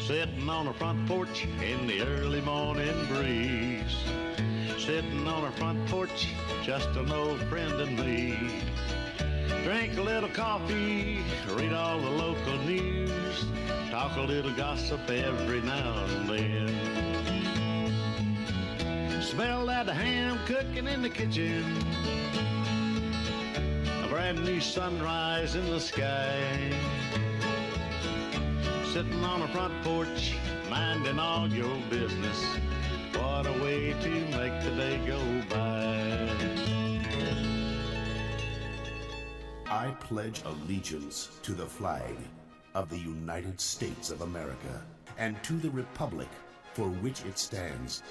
Sitting on the front porch in the early morning breeze. Sitting on our front porch, just an old friend and me. Drink a little coffee, read all the local news, talk a little gossip every now and then. Smell that ham cooking in the kitchen, a brand new sunrise in the sky. Sitting on the front porch, minding all your business. What a way to make the day go by. I pledge allegiance to the flag of the United States of America and to the republic for which it stands,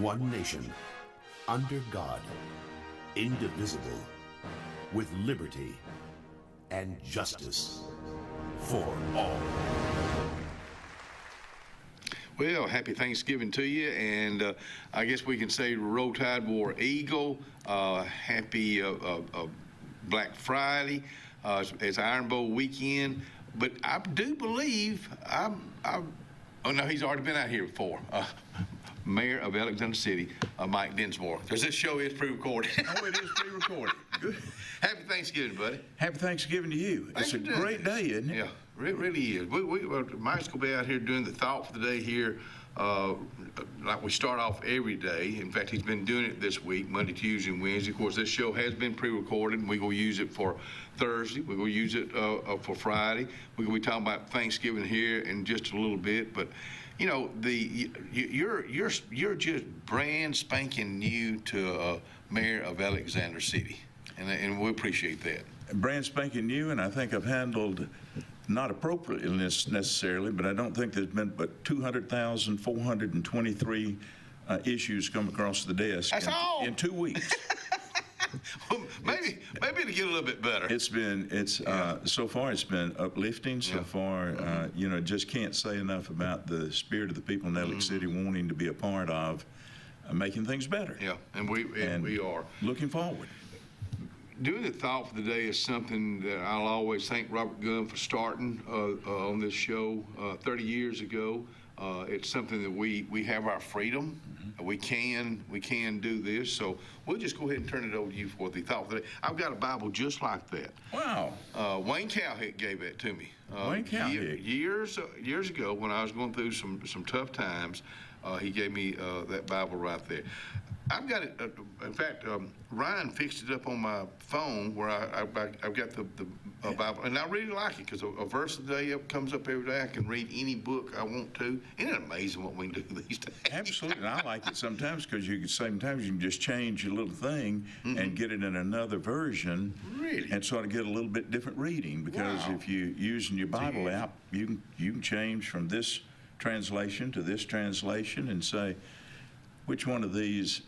one nation, under God, indivisible, with liberty and justice for all. Well, happy Thanksgiving to you, and I guess we can say Roll Tide War Eagle, happy Black Friday, it's Iron Bowl weekend, but I do believe, oh no, he's already been out here before. Mayor of Alexander City, Mike Dinsmore, because this show is pre-recorded. Oh, it is pre-recorded. Good. Happy Thanksgiving, buddy. Happy Thanksgiving to you. Thanks It's a for doing great day, isn't it? Yeah, it really is. Mike's going to be out here doing the thought for the day here, like we start off every day. In fact, he's been doing it this week, Monday, Tuesday, and Wednesday. Of course, this show has been pre-recorded, and we're going to use it for Thursday. We're going to use it for Friday. We're going to be talking about Thanksgiving here in just a little bit, but you know, you're just brand spanking new to Mayor of Alexander City, and we appreciate that. Brand spanking new, and I think I've handled, not appropriately necessarily, but I don't think there's been but 200,423 issues come across the desk in 2 weeks. Well, maybe to get a little bit better. So far it's been uplifting. So far, just can't say enough about the spirit of the people in Alex City wanting to be a part of making things better. Yeah, and we are looking forward. Doing the thought for the day is something that I'll always thank Robert Gunn for starting on this show 30 years ago. It's something that we have our freedom. We can do this. So we'll just go ahead and turn it over to you for the thought of the day. I've got a Bible just like that. Wow. Wayne Cowhick gave that to me. Wayne Cowhick. Years ago when I was going through some tough times, he gave me that Bible right there. I've got it. In fact, Ryan fixed it up on my phone where I've got the Bible, and I really like it because a verse a day comes up every day. I can read any book I want to. Isn't it amazing what we can do these days? Absolutely, and I like it sometimes because sometimes you can just change a little thing and get it in another version, really, and sort of get a little bit different reading. Because if you're using your Bible app, you can change from this translation to this translation and say which one of these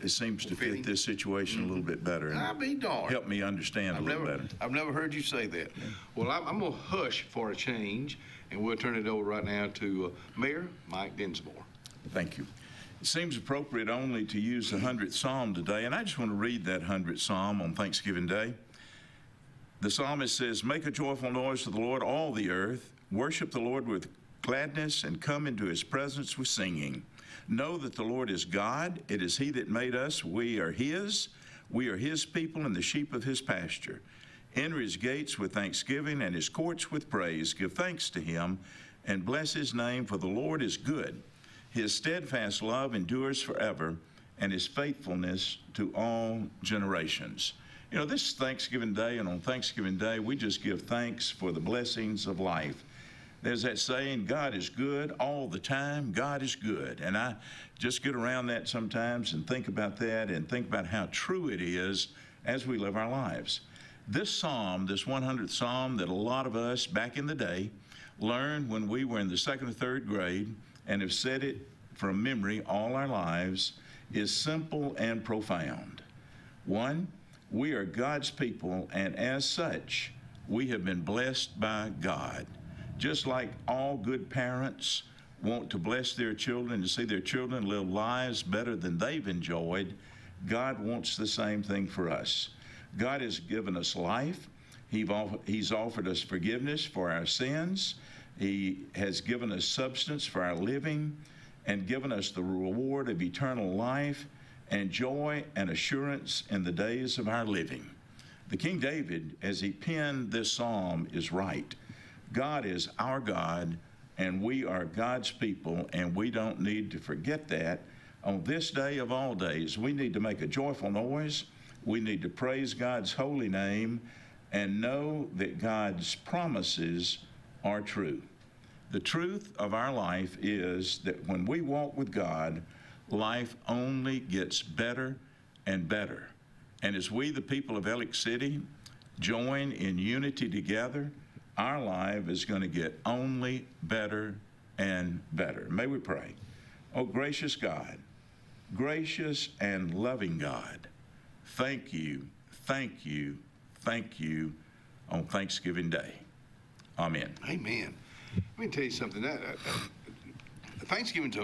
seems to fit this situation a little bit better. I'll be darned. Help me understand a little better. I've never heard you say that. Yeah. Well, I'm going to hush for a change, and we'll turn it over right now to Mayor Mike Dinsmore. Thank you. It seems appropriate only to use the 100th Psalm today, and I just want to read that 100th Psalm on Thanksgiving Day. The psalmist says, "Make a joyful noise to the Lord, all the earth. Worship the Lord with gladness and come into his presence with singing. Know that the Lord is God. It is he that made us. We are his. We are his people and the sheep of his pasture. Enter his gates with thanksgiving and his courts with praise. Give thanks to him and bless his name, for the Lord is good. His steadfast love endures forever, and his faithfulness to all generations." You know, this is Thanksgiving Day, and on Thanksgiving Day, we just give thanks for the blessings of life. There's that saying, God is good all the time. God is good. And I just get around that sometimes and think about that and think about how true it is as we live our lives. This psalm, this 100th Psalm that a lot of us back in the day learned when we were in the 2nd or 3rd grade and have said it from memory all our lives, is simple and profound. One, we are God's people, and as such, we have been blessed by God. Just like all good parents want to bless their children, to see their children live lives better than they've enjoyed, God wants the same thing for us. God has given us life. He's offered us forgiveness for our sins. He has given us substance for our living and given us the reward of eternal life and joy and assurance in the days of our living. The King David, as he penned this psalm, is right. God is our God, and we are God's people, and we don't need to forget that. On this day of all days, we need to make a joyful noise. We need to praise God's holy name and know that God's promises are true. The truth of our life is that when we walk with God, life only gets better and better. And as we, the people of Ellick City, join in unity together, our life is going to get only better and better. May we pray. Oh, gracious God, gracious and loving God, thank you, thank you, thank you on Thanksgiving Day. Amen. Amen. Let me tell you something. Thanksgiving's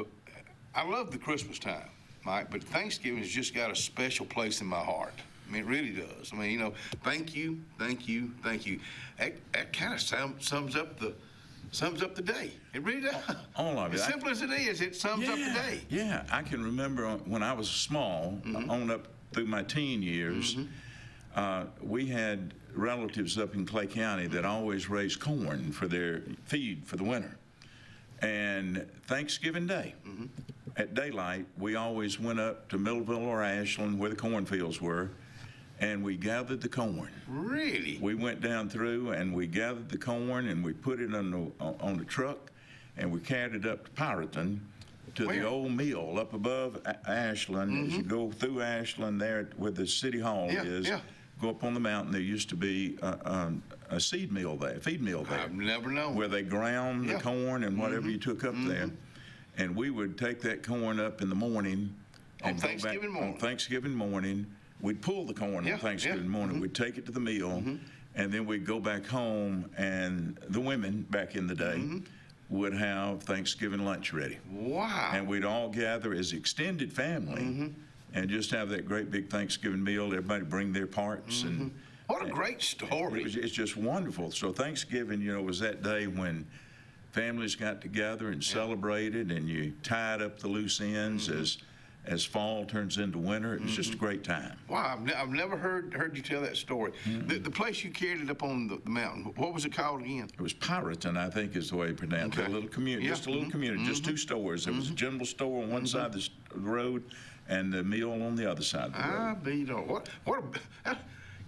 I love the Christmas time, Mike, but Thanksgiving has just got a special place in my heart. I mean, it really does. I mean, you know, thank you, thank you, thank you. That kind of sums up the day. It really does. All of it. As simple as it is, it sums up the day. Yeah, I can remember when I was small, on up through my teen years, we had relatives up in Clay County that always raised corn for their feed for the winter. And Thanksgiving Day, at daylight, we always went up to Millville or Ashland where the cornfields were, and we gathered the corn. Really? We went down through and we gathered the corn and we put it on the truck and we carried it up to Pyroton to the old mill up above Ashland. As you go through Ashland there where the city hall is, go up on the mountain, there used to be a feed mill there. I've never known. Where they ground the corn and whatever you took up there. And we would take that corn up in the morning. On Thanksgiving morning? On Thanksgiving morning. We'd pull the corn on Thanksgiving morning. We'd take it to the mill, and then we'd go back home, and the women back in the day would have Thanksgiving lunch ready. Wow. And we'd all gather as extended family and just have that great big Thanksgiving meal. Everybody bring their parts. And what a great story. It's just wonderful. So Thanksgiving, you know, was that day when families got together and celebrated, and you tied up the loose ends as fall turns into winter. It was just a great time. Wow, I've never heard you tell that story. The place you carried it up on the mountain, what was it called again? It was Pyroton, I think is the way you pronounce it. A little community, just a little community, just two stores. There was a general store on one side of the road and the mill on the other side of the road.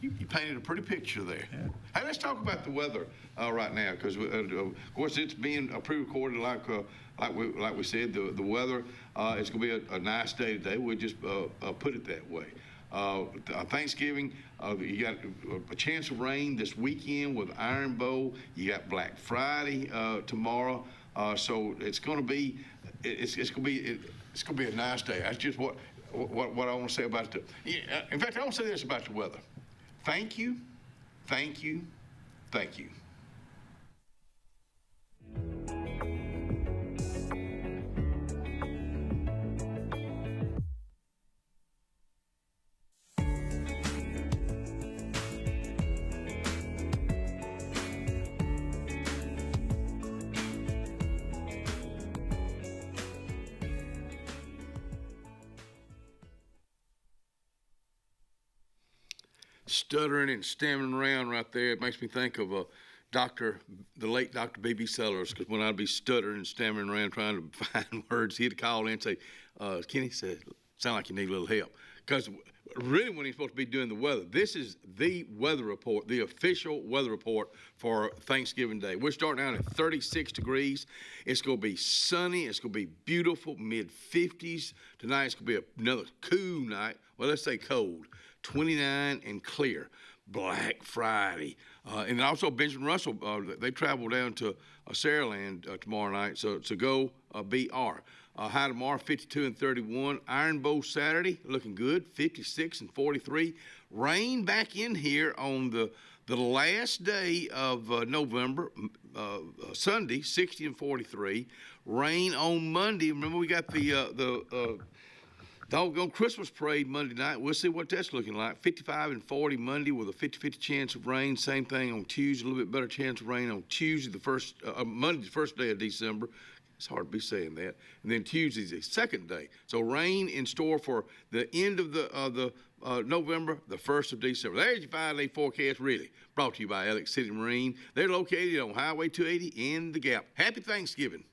You painted a pretty picture there. Yeah. Hey, let's talk about the weather right now, because of course it's being pre-recorded like we said. The weather it's going to be a nice day today. We'll just put it that way. Thanksgiving, you got a chance of rain this weekend with Iron Bowl. You got Black Friday tomorrow, so it's going to be a nice day. That's just what I want to say about it. In fact, I want to say this about the weather. Thank you, thank you, thank you. Stuttering and stammering around right there, it makes me think of the late Dr. B.B. Sellers, because when I'd be stuttering and stammering around trying to find words, he'd call in and say, Kenny said, sound like you need a little help. Because really when he's supposed to be doing the weather, this is the weather report, the official weather report for Thanksgiving Day. We're starting out at 36 degrees. It's going to be sunny. It's going to be beautiful, mid-50s. Tonight it's going to be another cool night. Well, let's say cold. 29 and clear. Black Friday. And also Benjamin Russell, they travel down to Saraland tomorrow night, so go BR. High tomorrow, 52 and 31. Iron Bowl Saturday, looking good, 56 and 43. Rain back in here on the last day of November, Sunday, 60 and 43. Rain on Monday. Remember, we got the Doggone Christmas parade Monday night. We'll see what that's looking like. 55 and 40 Monday with a 50-50 chance of rain. Same thing on Tuesday, a little bit better chance of rain on Tuesday, Monday, the first day of December. It's hard to be saying that. And then Tuesday's the second day. So rain in store for the end of the November, the 1st of December. There's your 5-day forecast, really. Brought to you by Alex City Marine. They're located on Highway 280 in the Gap. Happy Thanksgiving.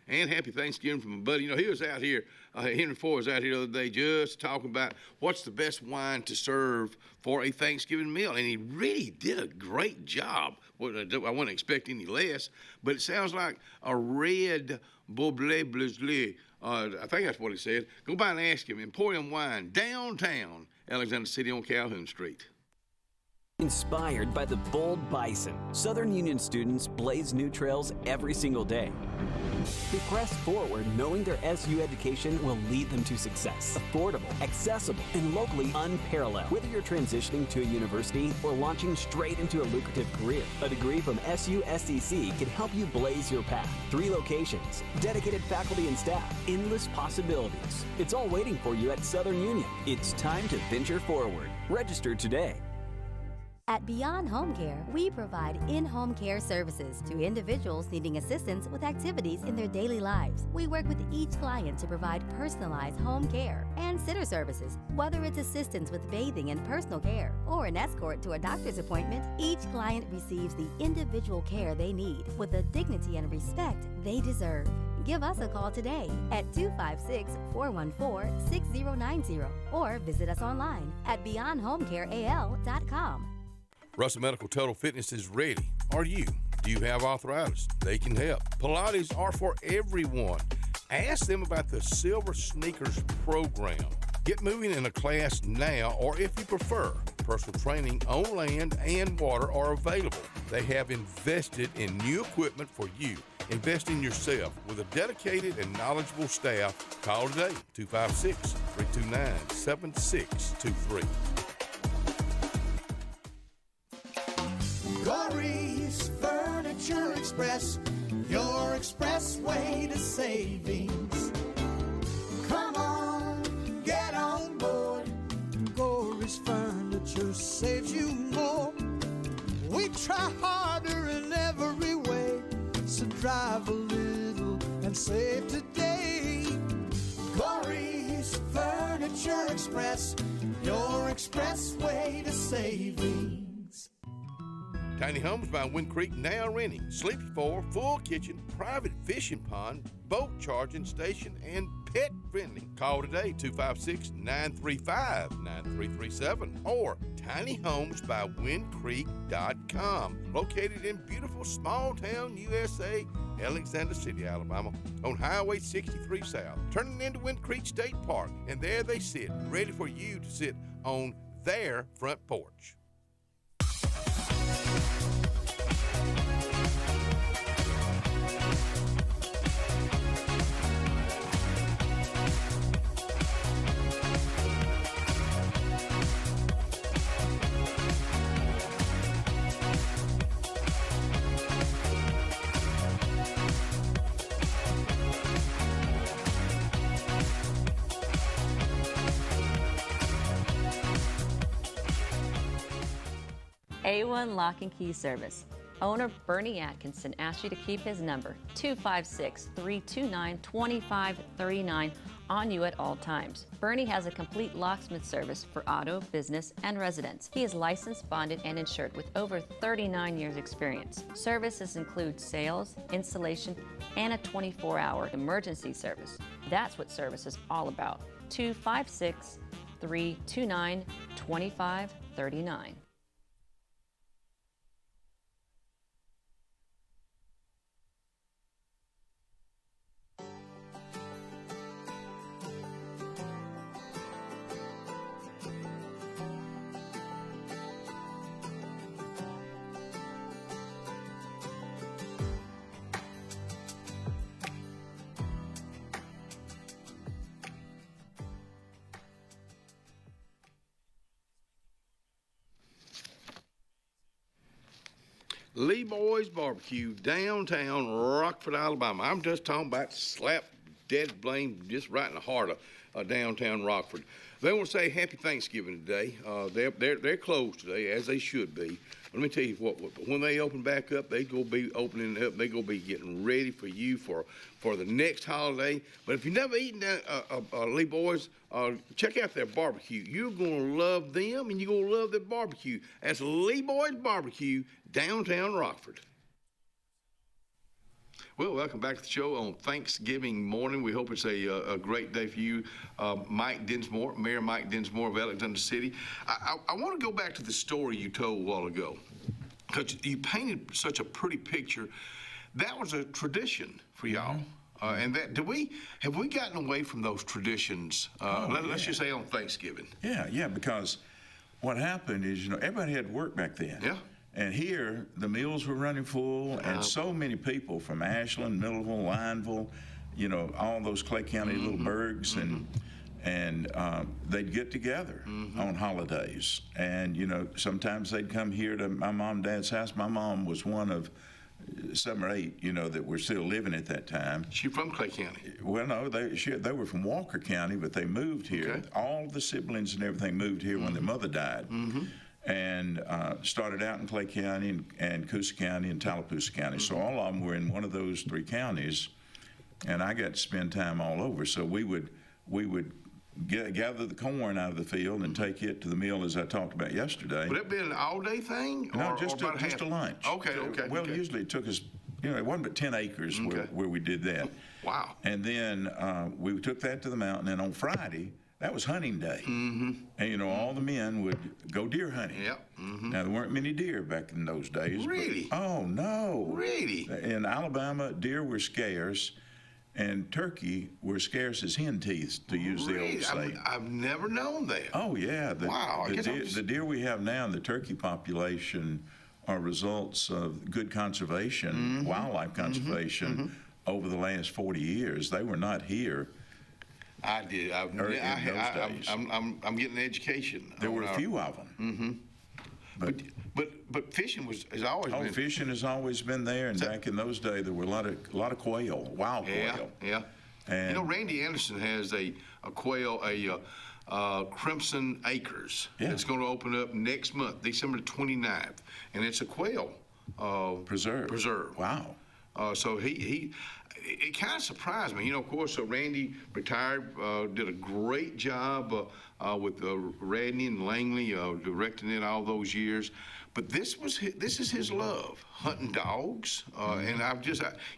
And happy Thanksgiving from a buddy. You know, he was out here, Henry Ford was out here the other day just talking about what's the best wine to serve for a Thanksgiving meal. And he really did a great job. Well, I wasn't expecting any less, but it sounds like a red Beaujolais Bleu. I think that's what he said. Go by and ask him. Emporium Wine, downtown Alexander City on Calhoun Street. Inspired by the bold bison, Southern Union students blaze new trails every single day. They press forward knowing their SU education will lead them to success. Affordable, accessible, and locally unparalleled. Whether you're transitioning to a university or launching straight into a lucrative career, a degree from SU SDC can help you blaze your path. 3 locations, dedicated faculty and staff, endless possibilities. It's all waiting for you at Southern Union. It's time to venture forward. Register today. At Beyond Home Care, we provide in-home care services to individuals needing assistance with activities in their daily lives. We work with each client to provide personalized home care and sitter services. Whether it's assistance with bathing and personal care or an escort to a doctor's appointment, each client receives the individual care they need with the dignity and respect they deserve. Give us a call today at 256-414-6090 or visit us online at beyondhomecareal.com. Russell Medical Total Fitness is ready. Are you? Do you have arthritis? They can help. Pilates are for everyone. Ask them about the Silver Sneakers program. Get moving in a class now, or if you prefer, personal training on land and water are available. They have invested in new equipment for you. Invest in yourself with a dedicated and knowledgeable staff. Call today, 256-329-7623. Corey's Furniture Express, your expressway to savings. Come on, get on board. Corey's Furniture saves you more. We try harder in every way, so drive a little and save today. Corey's Furniture Express, your expressway to savings. Tiny Homes by Wind Creek now renting. Sleep 4, full kitchen, private fishing pond, boat charging station, and pet friendly. Call today, 256-935-9337 or tinyhomesbywindcreek.com. Located in beautiful small town USA, Alexander City, Alabama, on Highway 63 South, turning into Wind Creek State Park. And there they sit, ready for you to sit on their front porch. A1 Lock and Key Service. Owner Bernie Atkinson asked you to keep his number, 256-329-2539, on you at all times. Bernie has a complete locksmith service for auto, business, and residence. He is licensed, bonded, and insured with over 39 years experience. Services include sales, installation, and a 24-hour emergency service. That's what service is all about. 256-329-2539. Lee Boys Barbecue, downtown Rockford, Alabama. I'm just talking about slap dead blame, just right in the heart of downtown Rockford. They want to say Happy Thanksgiving today. They're closed today, as they should be. Let me tell you what, when they open back up, they go be opening up. They go be getting ready for you for the next holiday. But if you've never eaten Lee Boys, check out their barbecue. You're going to love them, and you're going to love their barbecue. That's Lee Boys Barbecue, downtown Rockford. Well, welcome back to the show on Thanksgiving morning. We hope it's a great day for you. Mike Dinsmore, Mayor Mike Dinsmore of Alexander City. I want to go back to the story you told a while ago, because you painted such a pretty picture. That was a tradition for y'all. And that have we gotten away from those traditions? Let's just say on Thanksgiving. Yeah, because what happened is, everybody had to work back then. Yeah. And here, the mills were running full, and so many people from Ashland, Middleville, Lineville, all those Clay County little burgs, and they'd get together on holidays. And, sometimes they'd come here to my mom and dad's house. My mom was one of 7 or 8, that were still living at that time. She from Clay County? Well, no, they were from Walker County, but they moved here. Okay. All the siblings and everything moved here when their mother died. And started out in Clay County and Coosa County and Tallapoosa County. So all of them were in one of those 3 counties, and I got to spend time all over. So we would gather the corn out of the field and take it to the mill, as I talked about yesterday. Would that be an all-day thing? No, just a lunch. Okay. Well, usually it took us, it wasn't but 10 acres where we did that. Wow. And then we took that to the mountain, and on Friday, that was hunting day. And, all the men would go deer hunting. Yep. Now, there weren't many deer back in those days. Really? Oh, no. Really? In Alabama, deer were scarce, and turkey were scarce as hen teeth, to use the old saying. I've never known that. Oh, yeah. Wow. The deer we have now in the turkey population are results of good conservation, wildlife conservation, over the last 40 years. They were not here. I did. I'm getting an education. There were a few of them. But fishing has always been. Fishing has always been there, and back in those days there were a lot of quail, wild quail. Yeah. And Randy Anderson has a quail, Crimson Acres. Yeah. It's going to open up next month, December 29th, and it's a quail preserve. Wow. So it kind of surprised me. Of course, Randy retired, did a great job with Radney and Langley, directing it all those years. But this is his love, hunting dogs. And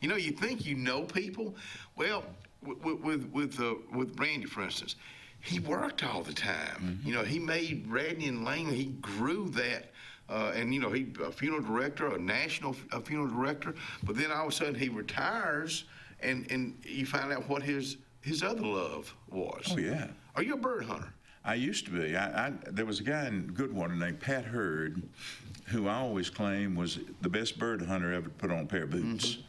you think you know people. Well, with Randy, for instance, he worked all the time. He made Radney and Langley, he grew that. And he a funeral director, a national funeral director, but then all of a sudden he retires, and you find out what his other love was. Oh yeah. Are you a bird hunter? I used to be. There was a guy in Goodwater named Pat Hurd, who I always claimed was the best bird hunter ever put on a pair of boots.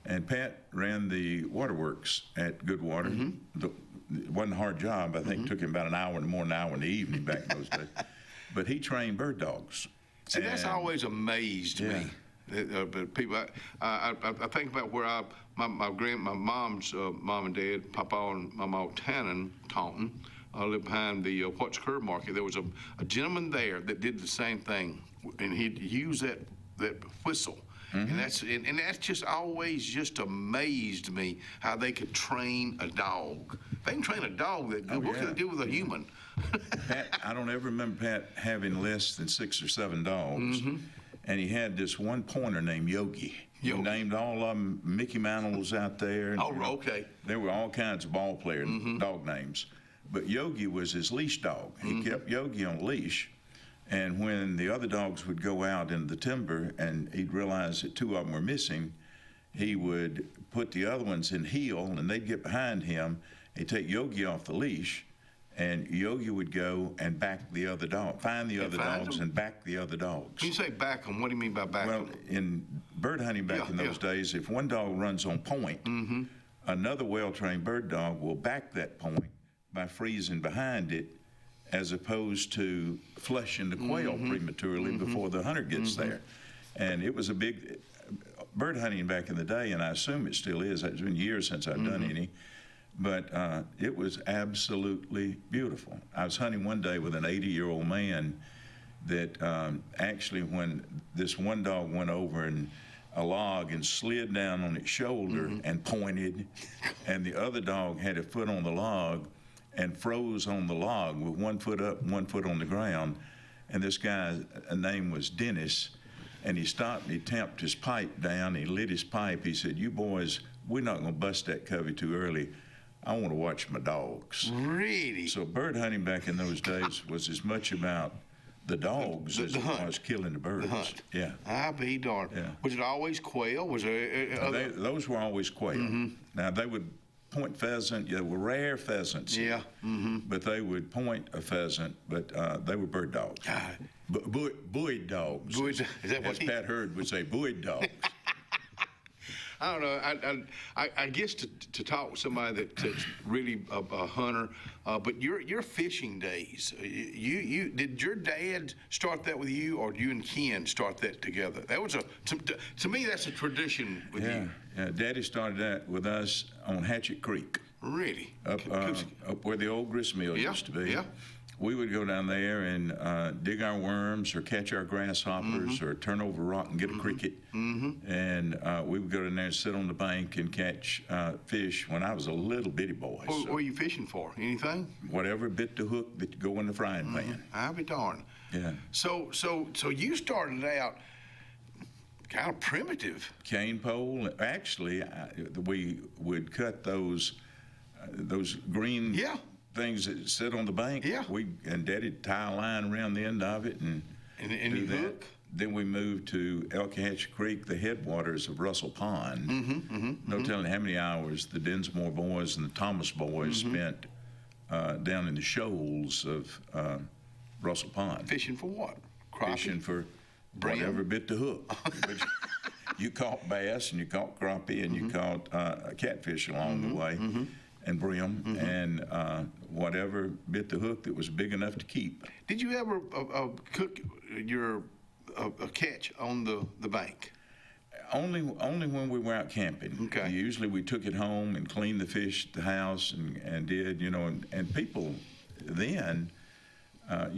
And Pat ran the waterworks at Goodwater. It wasn't a hard job. I think it took him about an hour in the morning, an hour in the evening back in those days. But he trained bird dogs. See, that's always amazed me. But people, I think about where my mom's mom and dad, Papa and Mama Taunton, lived behind the Porch Curb Market. There was a gentleman there that did the same thing, and he'd use that whistle. And that's just always just amazed me how they could train a dog. They can train a dog. What can they do with a human? Pat, I don't ever remember Pat having less than 6 or 7 dogs. And he had this one pointer named Yogi. He named all of them Mickey Mantles out there. Okay. There were all kinds of ball player dog names. But Yogi was his leash dog. He kept Yogi on a leash. And when the other dogs would go out into the timber and he'd realize that 2 of them were missing, he would put the other ones in heel, and they'd get behind him. He'd take Yogi off the leash, and Yogi would go and back the other dog, find the other dogs and back the other dogs. When you say back them, what do you mean by back them? Well, in bird hunting back in those days, if one dog runs on point, another well-trained bird dog will back that point by freezing behind it, as opposed to flushing the quail prematurely before the hunter gets there. And it was a big bird hunting back in the day, and I assume it still is. It's been years since I've done any. But it was absolutely beautiful. I was hunting one day with an 80-year-old man that actually, when this one dog went over and a log and slid down on its shoulder and pointed, and the other dog had a foot on the log and froze on the log with 1 foot up, 1 foot on the ground. And this guy's name was Dennis, and he stopped and he tamped his pipe down. He lit his pipe. He said, "You boys, we're not going to bust that covey too early. I want to watch my dogs." Really? So bird hunting back in those days was as much about the dogs as it was killing the birds. The hunt. Yeah. I'll be darned. Yeah. Was it always quail? Was there other? Those were always quail. Now, they would point pheasant. They were rare pheasants. Yeah. But they would point a pheasant, but they were bird dogs. Buoyed dogs. Buoyed- is that what as he- Pat Hurd would say, buoyed dogs. I don't know. I guess to talk with somebody that's really a hunter, but your fishing days. You did your dad start that with you, or you and Ken start that together? That was to me that's a tradition with you. Yeah. Daddy started that with us on Hatchet Creek. Really? Up where the old grist mill used to be. Yeah. We would go down there and dig our worms or catch our grasshoppers or turn over a rock and get a cricket. And we would go down there and sit on the bank and catch fish when I was a little bitty boy. What were you fishing for? Anything? Whatever bit the hook that could go in the frying pan. I'll be darned. Yeah. So you started out kind of primitive. Cane pole. Actually, we would cut those green things that sit on the bank. Yeah. And Daddy'd tie a line around the end of it and do you that. hook? Then we moved to Elkahatchee Creek, the headwaters of Russell Pond. No telling how many hours the Dinsmore boys and the Thomas boys spent down in the shoals of Russell Pond. Fishing for what? Crappie? Fishing for Brim? whatever bit the hook. But you caught bass and you caught crappie and you caught catfish along the way. And brim, and whatever bit the hook that was big enough to keep. Did you ever cook your catch on the bank? Only when we were out camping. Okay. Usually we took it home and cleaned the fish at the house and did, and people then,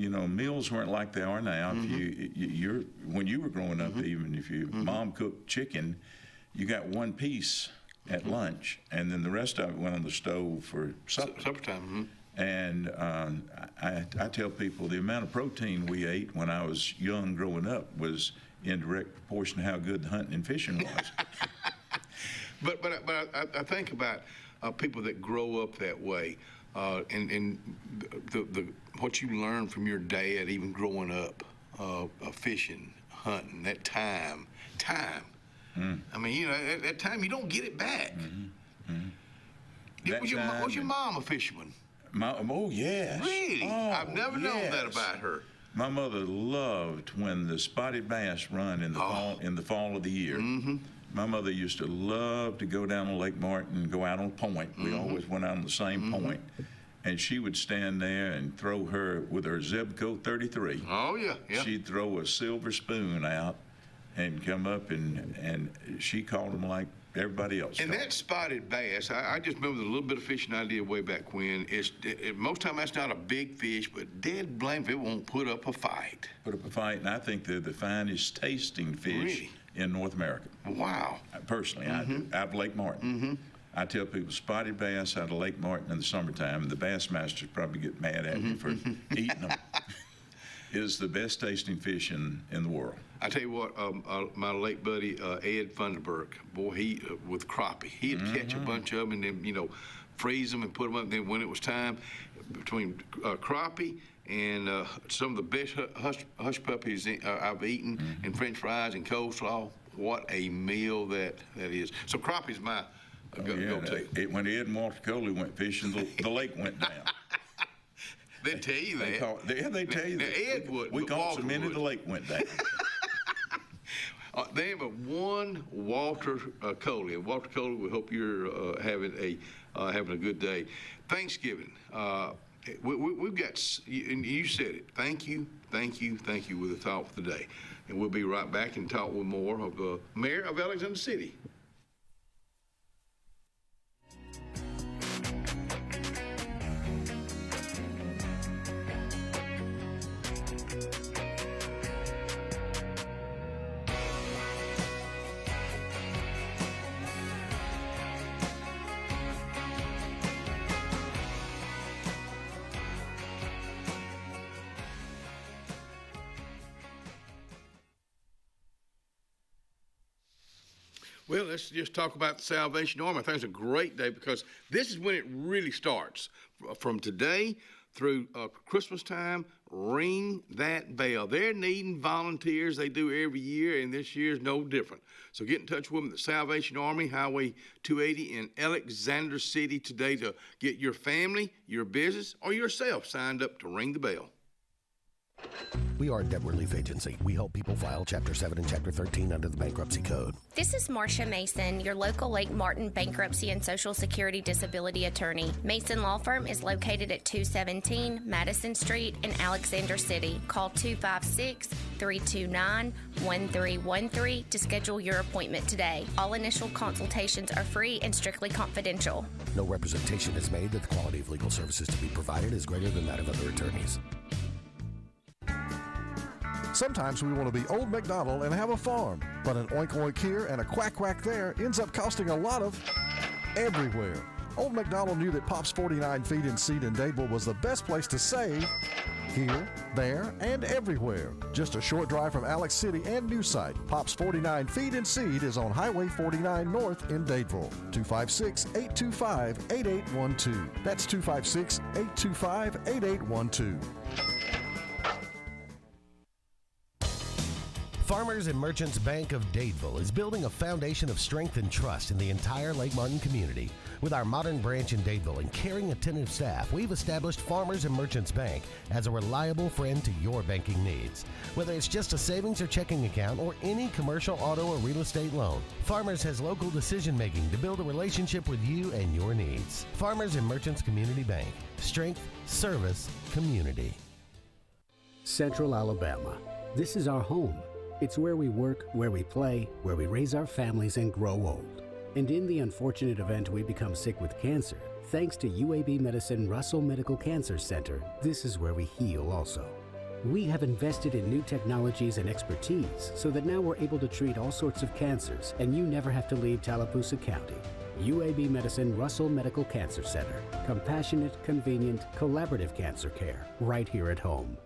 meals weren't like they are now. If when you were growing up, even if your mom cooked chicken, you got one piece at lunch, and then the rest of it went on the stove for Supper time. And I tell people the amount of protein we ate when I was young growing up was in direct proportion to how good the hunting and fishing was. But I think about people that grow up that way, and the what you learn from your dad, even growing up, fishing, hunting, that time. I mean, at that time you don't get it back. Was your mom a fisherman? Oh, yes. Really? Oh, I've never known that about her. My mother loved when the spotted bass run in the fall of the year. My mother used to love to go down to Lake Martin and go out on a point. We always went out on the same point. And she would stand there and throw her with her Zebco 33. Oh, yeah. She'd throw a silver spoon out and come up, and she called them like everybody else. And that spotted bass, I just remember the little bit of fishing I did way back when. Most time that's not a big fish, but dead blame if it won't put up a fight. Put up a fight, and I think they're the finest tasting fish in North America. Wow. Personally, I do. Out of Lake Martin. I tell people spotted bass out of Lake Martin in the summertime, and the bass masters probably get mad at me for eating them, is the best tasting fish in the world. I tell you what, my late buddy Ed Funderburg, boy, he with crappie, he'd catch a bunch of them and then freeze them and put them up. And then when it was time, between crappie and some of the best hush puppies I've eaten, and French fries and coleslaw, what a meal that is. So crappie's my go-to. When Ed and Walter Coley went fishing, the lake went down. They tell you that. They tell you that. Ed would. We caught so many, the lake went down. They have one Walter Coley. And Walter Coley, we hope you're having a good day. Thanksgiving. We've got, and you said it. Thank you with the thought for the day. And we'll be right back and talk with more of Mayor of Alexander City. Well, let's just talk about the Salvation Army. I think it's a great day because this is when it really starts. From today through Christmas time, ring that bell. They're needing volunteers. They do every year, and this year is no different. So get in touch with them at the Salvation Army, Highway 280 in Alexander City today to get your family, your business, or yourself signed up to ring the bell. We are a debt relief agency. We help people file Chapter 7 and Chapter 13 under the Bankruptcy Code. This is Marcia Mason, your local Lake Martin bankruptcy and Social Security disability attorney. Mason Law Firm is located at 217 Madison Street in Alexander City. Call 256-329-1313 to schedule your appointment today. All initial consultations are free and strictly confidential. No representation is made that the quality of legal services to be provided is greater than that of other attorneys. Sometimes we want to be Old MacDonald and have a farm, but an oink oink here and a quack quack there ends up costing a lot of everywhere. Old MacDonald knew that Pop's 49 Feed and Seed in Dadeville was the best place to save here, there, and everywhere. Just a short drive from Alex City and new site. Pop's 49 Feed and Seed is on Highway 49 North in Dadeville. 256-825-8812. That's 256-825-8812. Farmers and Merchants Bank of Dadeville is building a foundation of strength and trust in the entire Lake Martin community. With our modern branch in Dadeville and caring, attentive staff, we've established Farmers and Merchants Bank as a reliable friend to your banking needs. Whether it's just a savings or checking account or any commercial, auto, or real estate loan, Farmers has local decision-making to build a relationship with you and your needs. Farmers and Merchants Community Bank. Strength, service, community. Central Alabama. This is our home. It's where we work, where we play, where we raise our families and grow old. And in the unfortunate event we become sick with cancer, thanks to UAB Medicine Russell Medical Cancer Center, this is where we heal also. We have invested in new technologies and expertise so that now we're able to treat all sorts of cancers, and you never have to leave Tallapoosa County. UAB Medicine Russell Medical Cancer Center. Compassionate, convenient, collaborative cancer care right here at home.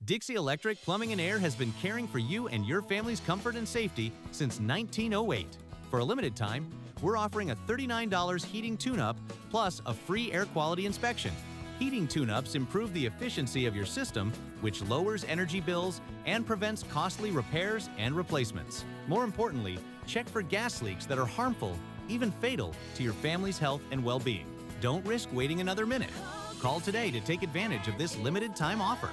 Dixie Electric Plumbing and Air has been caring for you and your family's comfort and safety since 1908. For a limited time, we're offering a $39 heating tune-up plus a free air quality inspection. Heating tune-ups improve the efficiency of your system, which lowers energy bills and prevents costly repairs and replacements. More importantly, check for gas leaks that are harmful, even fatal, to your family's health and well-being. Don't risk waiting another minute. Call today to take advantage of this limited time offer.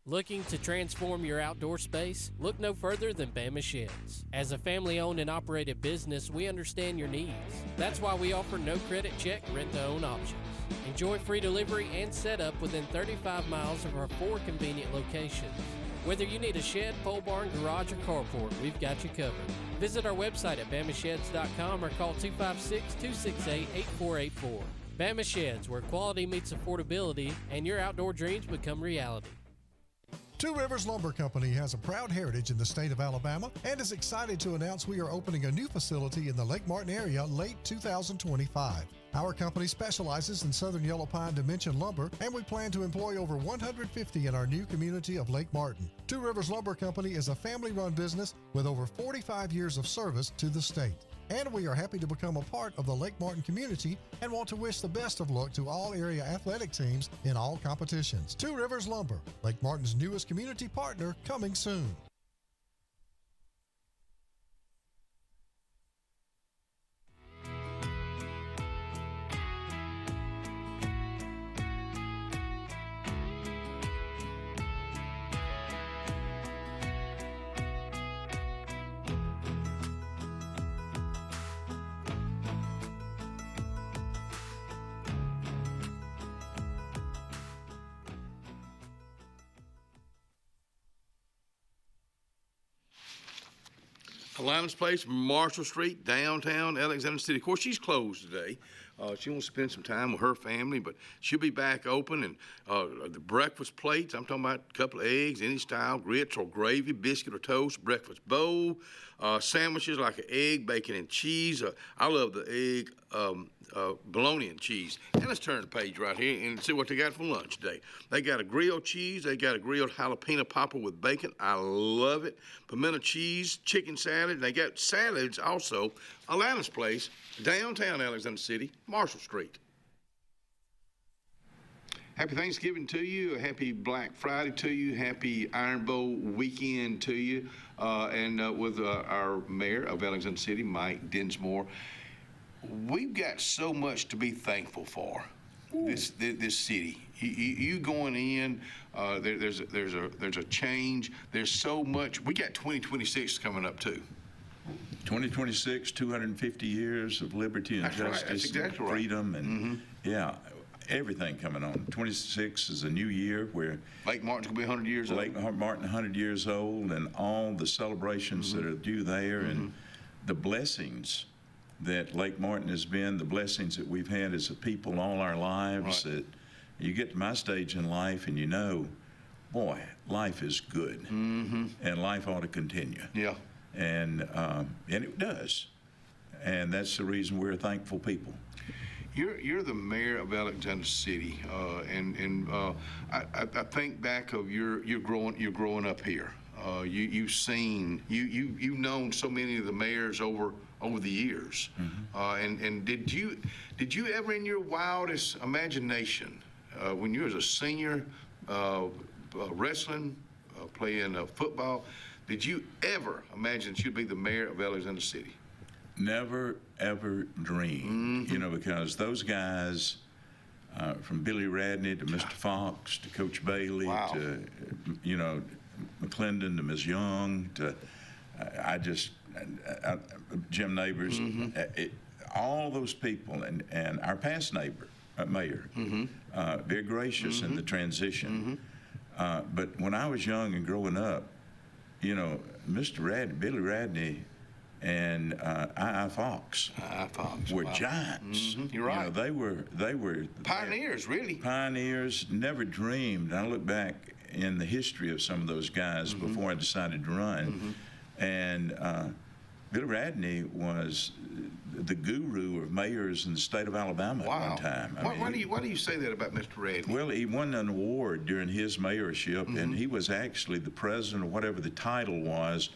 Looking to transform your outdoor space? Look no further than Bama Sheds. As a family-owned and operated business, we understand your needs. That's why we offer no credit check rent-to-own options. Enjoy free delivery and setup within 35 miles of our 4 convenient locations. Whether you need a shed, pole barn, garage, or carport, we've got you covered. Visit our website at bamasheds.com or call 256-268-8484. Bama Sheds, where quality meets affordability and your outdoor dreams become reality. Two Rivers Lumber Company has a proud heritage in the state of Alabama and is excited to announce we are opening a new facility in the Lake Martin area late 2025. Our company specializes in southern yellow pine dimension lumber, and we plan to employ over 150 in our new community of Lake Martin. Two Rivers Lumber Company is a family-run business with over 45 years of service to the state. And we are happy to become a part of the Lake Martin community and want to wish the best of luck to all area athletic teams in all competitions. Two Rivers Lumber, Lake Martin's newest community partner, coming soon. Alana's Place, Marshall Street, downtown Alexander City. Of course, she's closed today. She wants to spend some time with her family, but she'll be back open. And the breakfast plates, I'm talking about a couple of eggs, any style, grits or gravy, biscuit or toast, breakfast bowl, sandwiches like an egg, bacon, and cheese. I love the egg bologna and cheese. And let's turn the page right here and see what they got for lunch today. They got a grilled cheese. They got a grilled jalapeno popper with bacon. I love it. Pimento cheese, chicken salad. They got salads also. Alana's Place, downtown Alexander City, Marshall Street. Happy Thanksgiving to you. Happy Black Friday to you. Happy Iron Bowl weekend to you. And with our mayor of Alexander City, Mike Dinsmore, we've got so much to be thankful for. This city. You going in, there's a change. There's so much. We got 2026 coming up too. 2026, 250 years of liberty and justice, and freedom, and yeah, everything coming on. 26 is a new year where Lake Martin's gonna be 100 years old. Lake Martin 100 years old, and all the celebrations that are due there, and the blessings that Lake Martin has been, the blessings that we've had as a people all our lives. That you get to my stage in life and you know, boy, life is good, and life ought to continue. Yeah. And it does, and that's the reason we're a thankful people. You're the mayor of Alexander City, and I think back of you're growing up here. You've known so many of the mayors over the years, and did you ever in your wildest imagination, when you was a senior wrestling, playing football, did you ever imagine that you'd be the mayor of Alexander City? Never, ever dreamed, because those guys, from Billy Radney to Mr. Fox to Coach Bailey to, McClendon to Ms. Young to, Jim Neighbors, all those people, and our past mayor, very gracious in the transition. But when I was young and growing up, Billy Radney and Fox were giants. You're right. They were pioneers, really. Pioneers. Never dreamed. I look back in the history of some of those guys before I decided to run, and Billy Radney was the guru of mayors in the state of Alabama at one time. Why do you say that about Mr. Radney? Well, he won an award during his mayorship, and he was actually the president, or whatever the title was,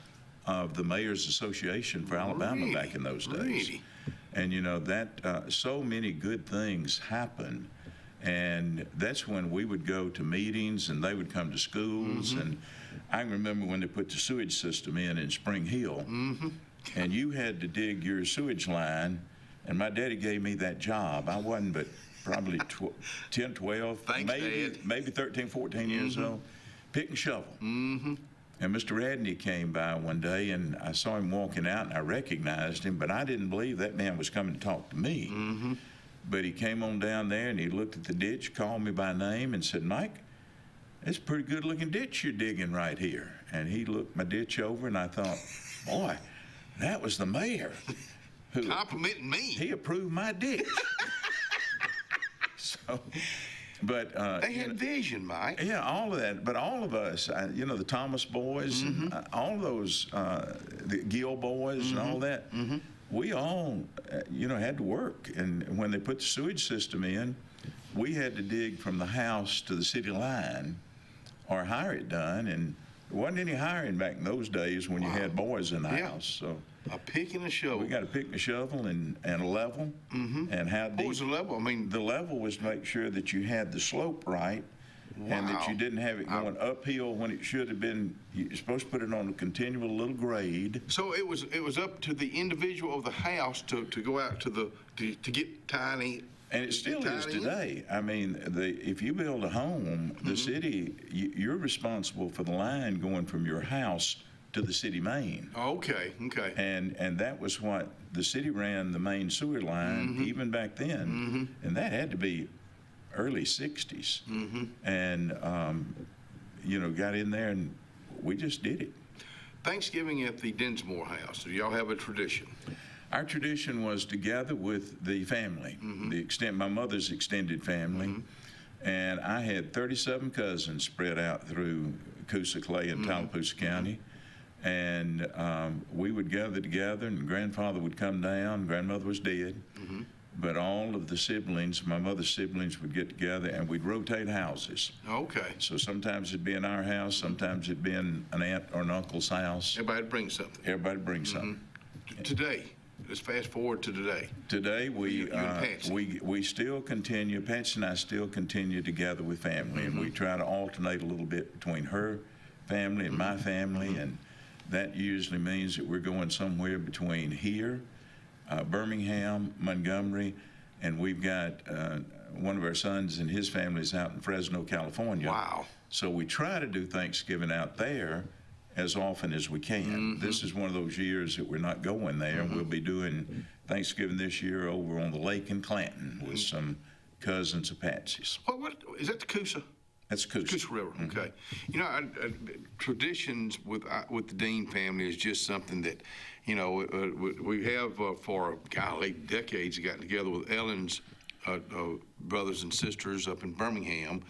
of the Mayor's Association for Alabama back in those days. And that so many good things happened, and that's when we would go to meetings and they would come to schools. And I remember when they put the sewage system in Spring Hill, and you had to dig your sewage line, and my daddy gave me that job. I wasn't but probably 10, 12, maybe 13, 14 years old, pick and shovel. And Mr. Radney came by one day, and I saw him walking out, and I recognized him, but I didn't believe that man was coming to talk to me. But he came on down there, and he looked at the ditch, called me by name, and said, "Mike, it's a pretty good-looking ditch you're digging right here." And he looked my ditch over, and I thought, boy, that was the mayor who complimenting me. He approved my ditch. But they had vision, Mike. Yeah, all of that. But all of us, the Thomas boys, and all those, the Gill boys, and all that, we all, had to work. And when they put the sewage system in, we had to dig from the house to the city line, or hire it done. And there wasn't any hiring back in those days when you had boys in the house. So a pick and a shovel. We got a pick and a shovel and a level. And how deep. What was the level? I mean, the level was to make sure that you had the slope right, and that you didn't have it going uphill when it should have been. You're supposed to put it on a continual little grade. So it was up to the individual of the house to go out to get tiny. And it still is today. I mean, if you build a home, the city, you're responsible for the line going from your house to the city main. Okay. And that was what the city ran, the main sewer line, even back then. And that had to be early 60s. And, got in there, and we just did it. Thanksgiving at the Dinsmore house, do y'all have a tradition? Our tradition was to gather with the family, my mother's extended family, and I had 37 cousins spread out through Coosa, Clay, and Tallapoosa County. And we would gather together, and grandfather would come down. Grandmother was dead. But all of the siblings, my mother's siblings, would get together, and we'd rotate houses. Okay. So sometimes it'd be in our house, sometimes it'd be in an aunt or an uncle's house. Everybody brings something. Everybody brings something. Today, let's fast forward to today. Today, we still continue, Patsy and I still continue to gather with family, and we try to alternate a little bit between her family and my family, and that usually means that we're going somewhere between here, Birmingham, Montgomery, and we've got one of our sons and his family is out in Fresno, California. Wow. So we try to do Thanksgiving out there as often as we can. This is one of those years that we're not going there. We'll be doing Thanksgiving this year over on the lake in Clanton with some cousins of Patsy's. What is that, the Coosa? That's Coosa. Coosa River, okay. You know, traditions with the Dean family is just something that, you know, we have for, golly, decades gotten together with Ellen's brothers and sisters up in Birmingham,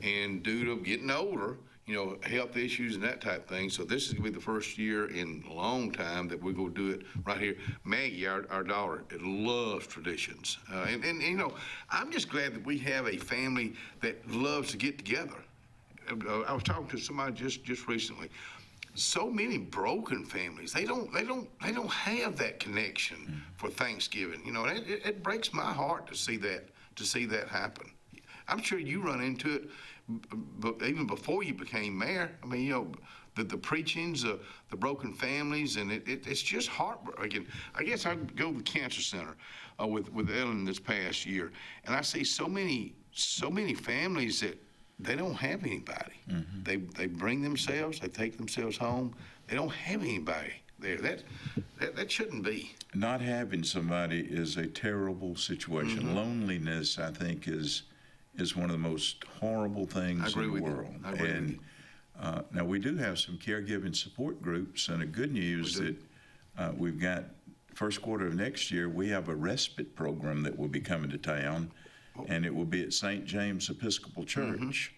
and due to getting older, you know, health issues and that type of thing. So this is going to be the first year in a long time that we're going to do it right here. Maggie, our daughter, loves traditions. And you know, I'm just glad that we have a family that loves to get together. I was talking to somebody just recently. So many broken families, they don't have that connection for Thanksgiving. You know, it breaks my heart to see that happen. I'm sure you run into it. But even before you became mayor, I mean, you know, the preachings, the broken families, and it's just heartbreaking. I guess I go to the cancer center with Ellen this past year, and I see so many families that they don't have anybody. They bring themselves, they take themselves home. They don't have anybody there. That shouldn't be. Not having somebody is a terrible situation. Loneliness, I think, is one of the most horrible things in the world. And now we do have some caregiving support groups, and the good news that we've got first quarter of next year, we have a respite program that will be coming to town, and it will be at St. James Episcopal Church.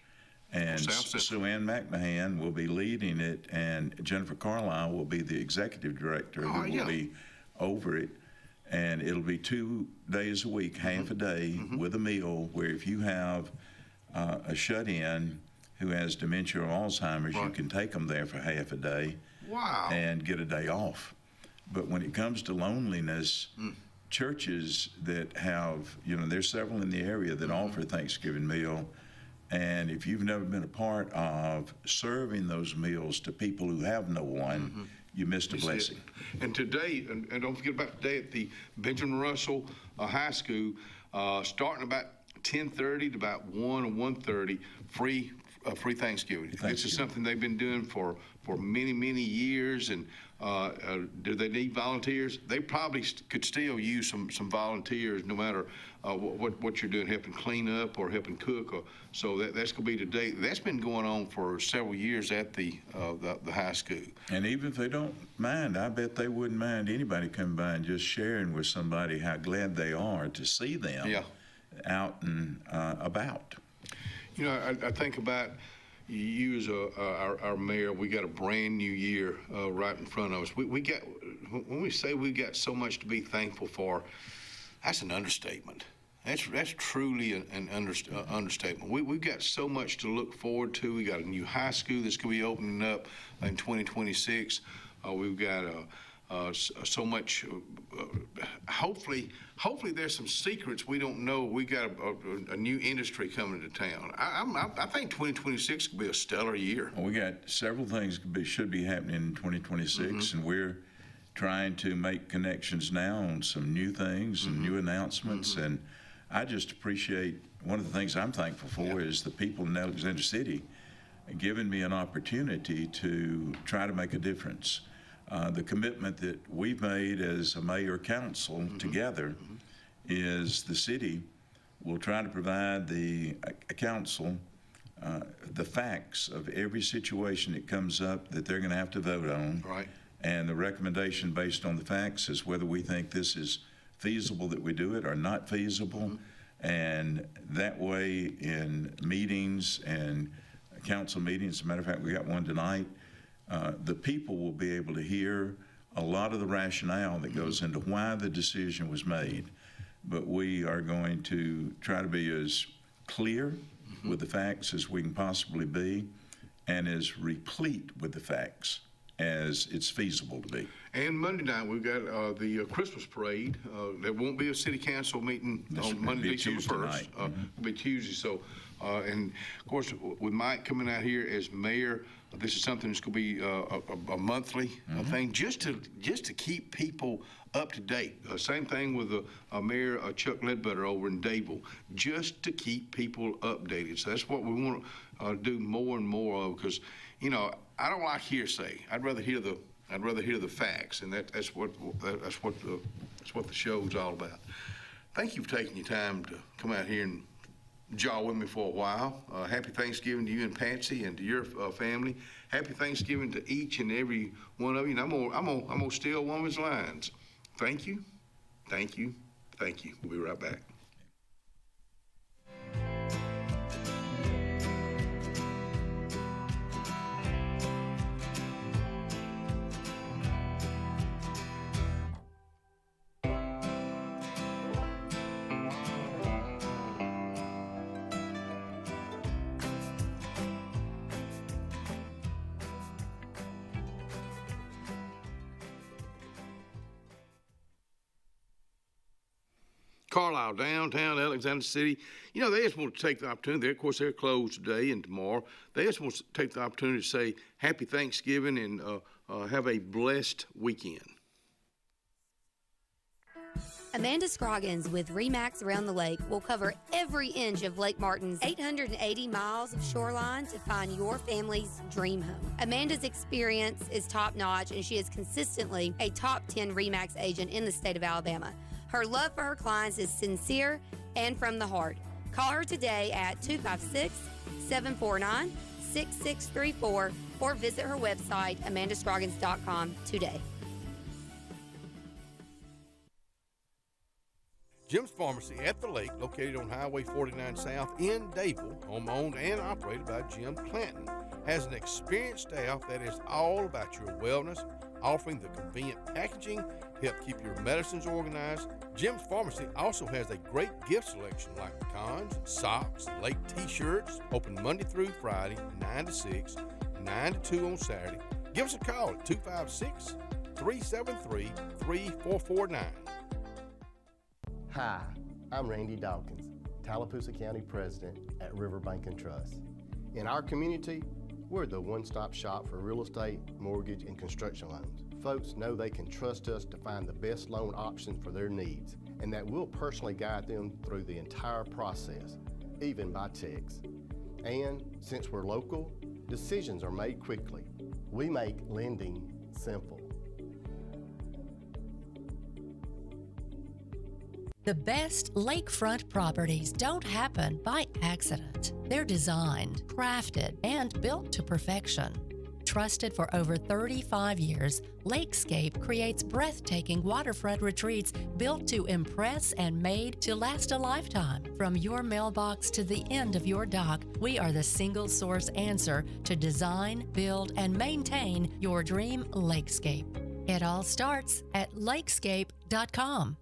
And Sue Ann McMahon will be leading it, and Jennifer Carlisle will be the executive director who will be over it. And it'll be 2 days a week, half a day, with a meal, where if you have a shut-in who has dementia or Alzheimer's, you can take them there for half a day and get a day off. But when it comes to loneliness, churches that have, you know, there's several in the area that offer a Thanksgiving meal, and if you've never been a part of serving those meals to people who have no one, you missed a blessing. And today, and don't forget about today at the Benjamin Russell High School, starting about 10:30 to about 1 or 1:30, free Thanksgiving. This is something they've been doing for many years. And do they need volunteers? They probably could still use some volunteers, no matter what you're doing, helping clean up or helping cook. So that's going to be today. That's been going on for several years at the high school. And even if they don't mind, I bet they wouldn't mind anybody coming by and just sharing with somebody how glad they are to see them out and about. You know, I think about you as our mayor. We got a brand new year right in front of us. We got, when we say we got so much to be thankful for, that's an understatement. That's truly an understatement. We've got so much to look forward to. We got a new high school that's going to be opening up in 2026. We've got so much. Hopefully there's some secrets we don't know. We got a new industry coming to town. I think 2026 could be a stellar year. Well, we got several things should be happening in 2026, and we're trying to make connections now on some new things and new announcements. And I just appreciate, one of the things I'm thankful for is the people in Alexander City giving me an opportunity to try to make a difference. The commitment that we've made as a mayor council together is the city will try to provide the council the facts of every situation that comes up that they're going to have to vote on. And the recommendation based on the facts is whether we think this is feasible that we do it or not feasible. And that way in meetings and council meetings, as a matter of fact, we got one tonight, the people will be able to hear a lot of the rationale that goes into why the decision was made. But we are going to try to be as clear with the facts as we can possibly be and as replete with the facts as it's feasible to be. And Monday night, we've got the Christmas parade. There won't be a city council meeting on Monday, December 1st. It'll be Tuesday. So, and of course, with Mike coming out here as mayor, this is something that's going to be a monthly thing, just to keep people up to date. Same thing with Mayor Chuck Ledbetter over in Dable, just to keep people updated. So that's what we want to do more and more of, because, you know, I don't like hearsay. I'd rather hear the facts, and that's what the show's all about. Thank you for taking your time to come out here and jaw with me for a while. Happy Thanksgiving to you and Patsy and to your family. Happy Thanksgiving to each and every one of you. And I'm gonna steal woman's lines. Thank you, thank you, thank you. We'll be right back. Carlisle, downtown Alexander City. You know, they just want to take the opportunity. Of course, they're closed today and tomorrow. They just want to take the opportunity to say Happy Thanksgiving and have a blessed weekend. Amanda Scroggins with RE/MAX Around the Lake will cover every inch of Lake Martin's 880 miles of shoreline to find your family's dream home. Amanda's experience is top-notch, and she is consistently a top 10 RE/MAX agent in the state of Alabama. Her love for her clients is sincere and from the heart. Call her today at 256-749-6634 or visit her website, amandascroggins.com today. Jim's Pharmacy at the Lake, located on Highway 49 South in Dable, home-owned and operated by Jim Clanton, has an experienced staff that is all about your wellness, offering the convenient packaging, help keep your medicines organized. Jim's Pharmacy also has a great gift selection like pecans, socks, lake t-shirts, open Monday through Friday, 9 to 6, 9 to 2 on Saturday. Give us a call at 256-373-3449. Hi, I'm Randy Dawkins, Tallapoosa County President at Riverbank and Trust. In our community, we're the one-stop shop for real estate, mortgage, and construction loans. Folks know they can trust us to find the best loan option for their needs, and that we'll personally guide them through the entire process, even by text. And since we're local, decisions are made quickly. We make lending simple. The best lakefront properties don't happen by accident. They're designed, crafted, and built to perfection. Trusted for over 35 years, Lakescape creates breathtaking waterfront retreats built to impress and made to last a lifetime. From your mailbox to the end of your dock, we are the single source answer to design, build, and maintain your dream lakescape. It all starts at lakescape.com.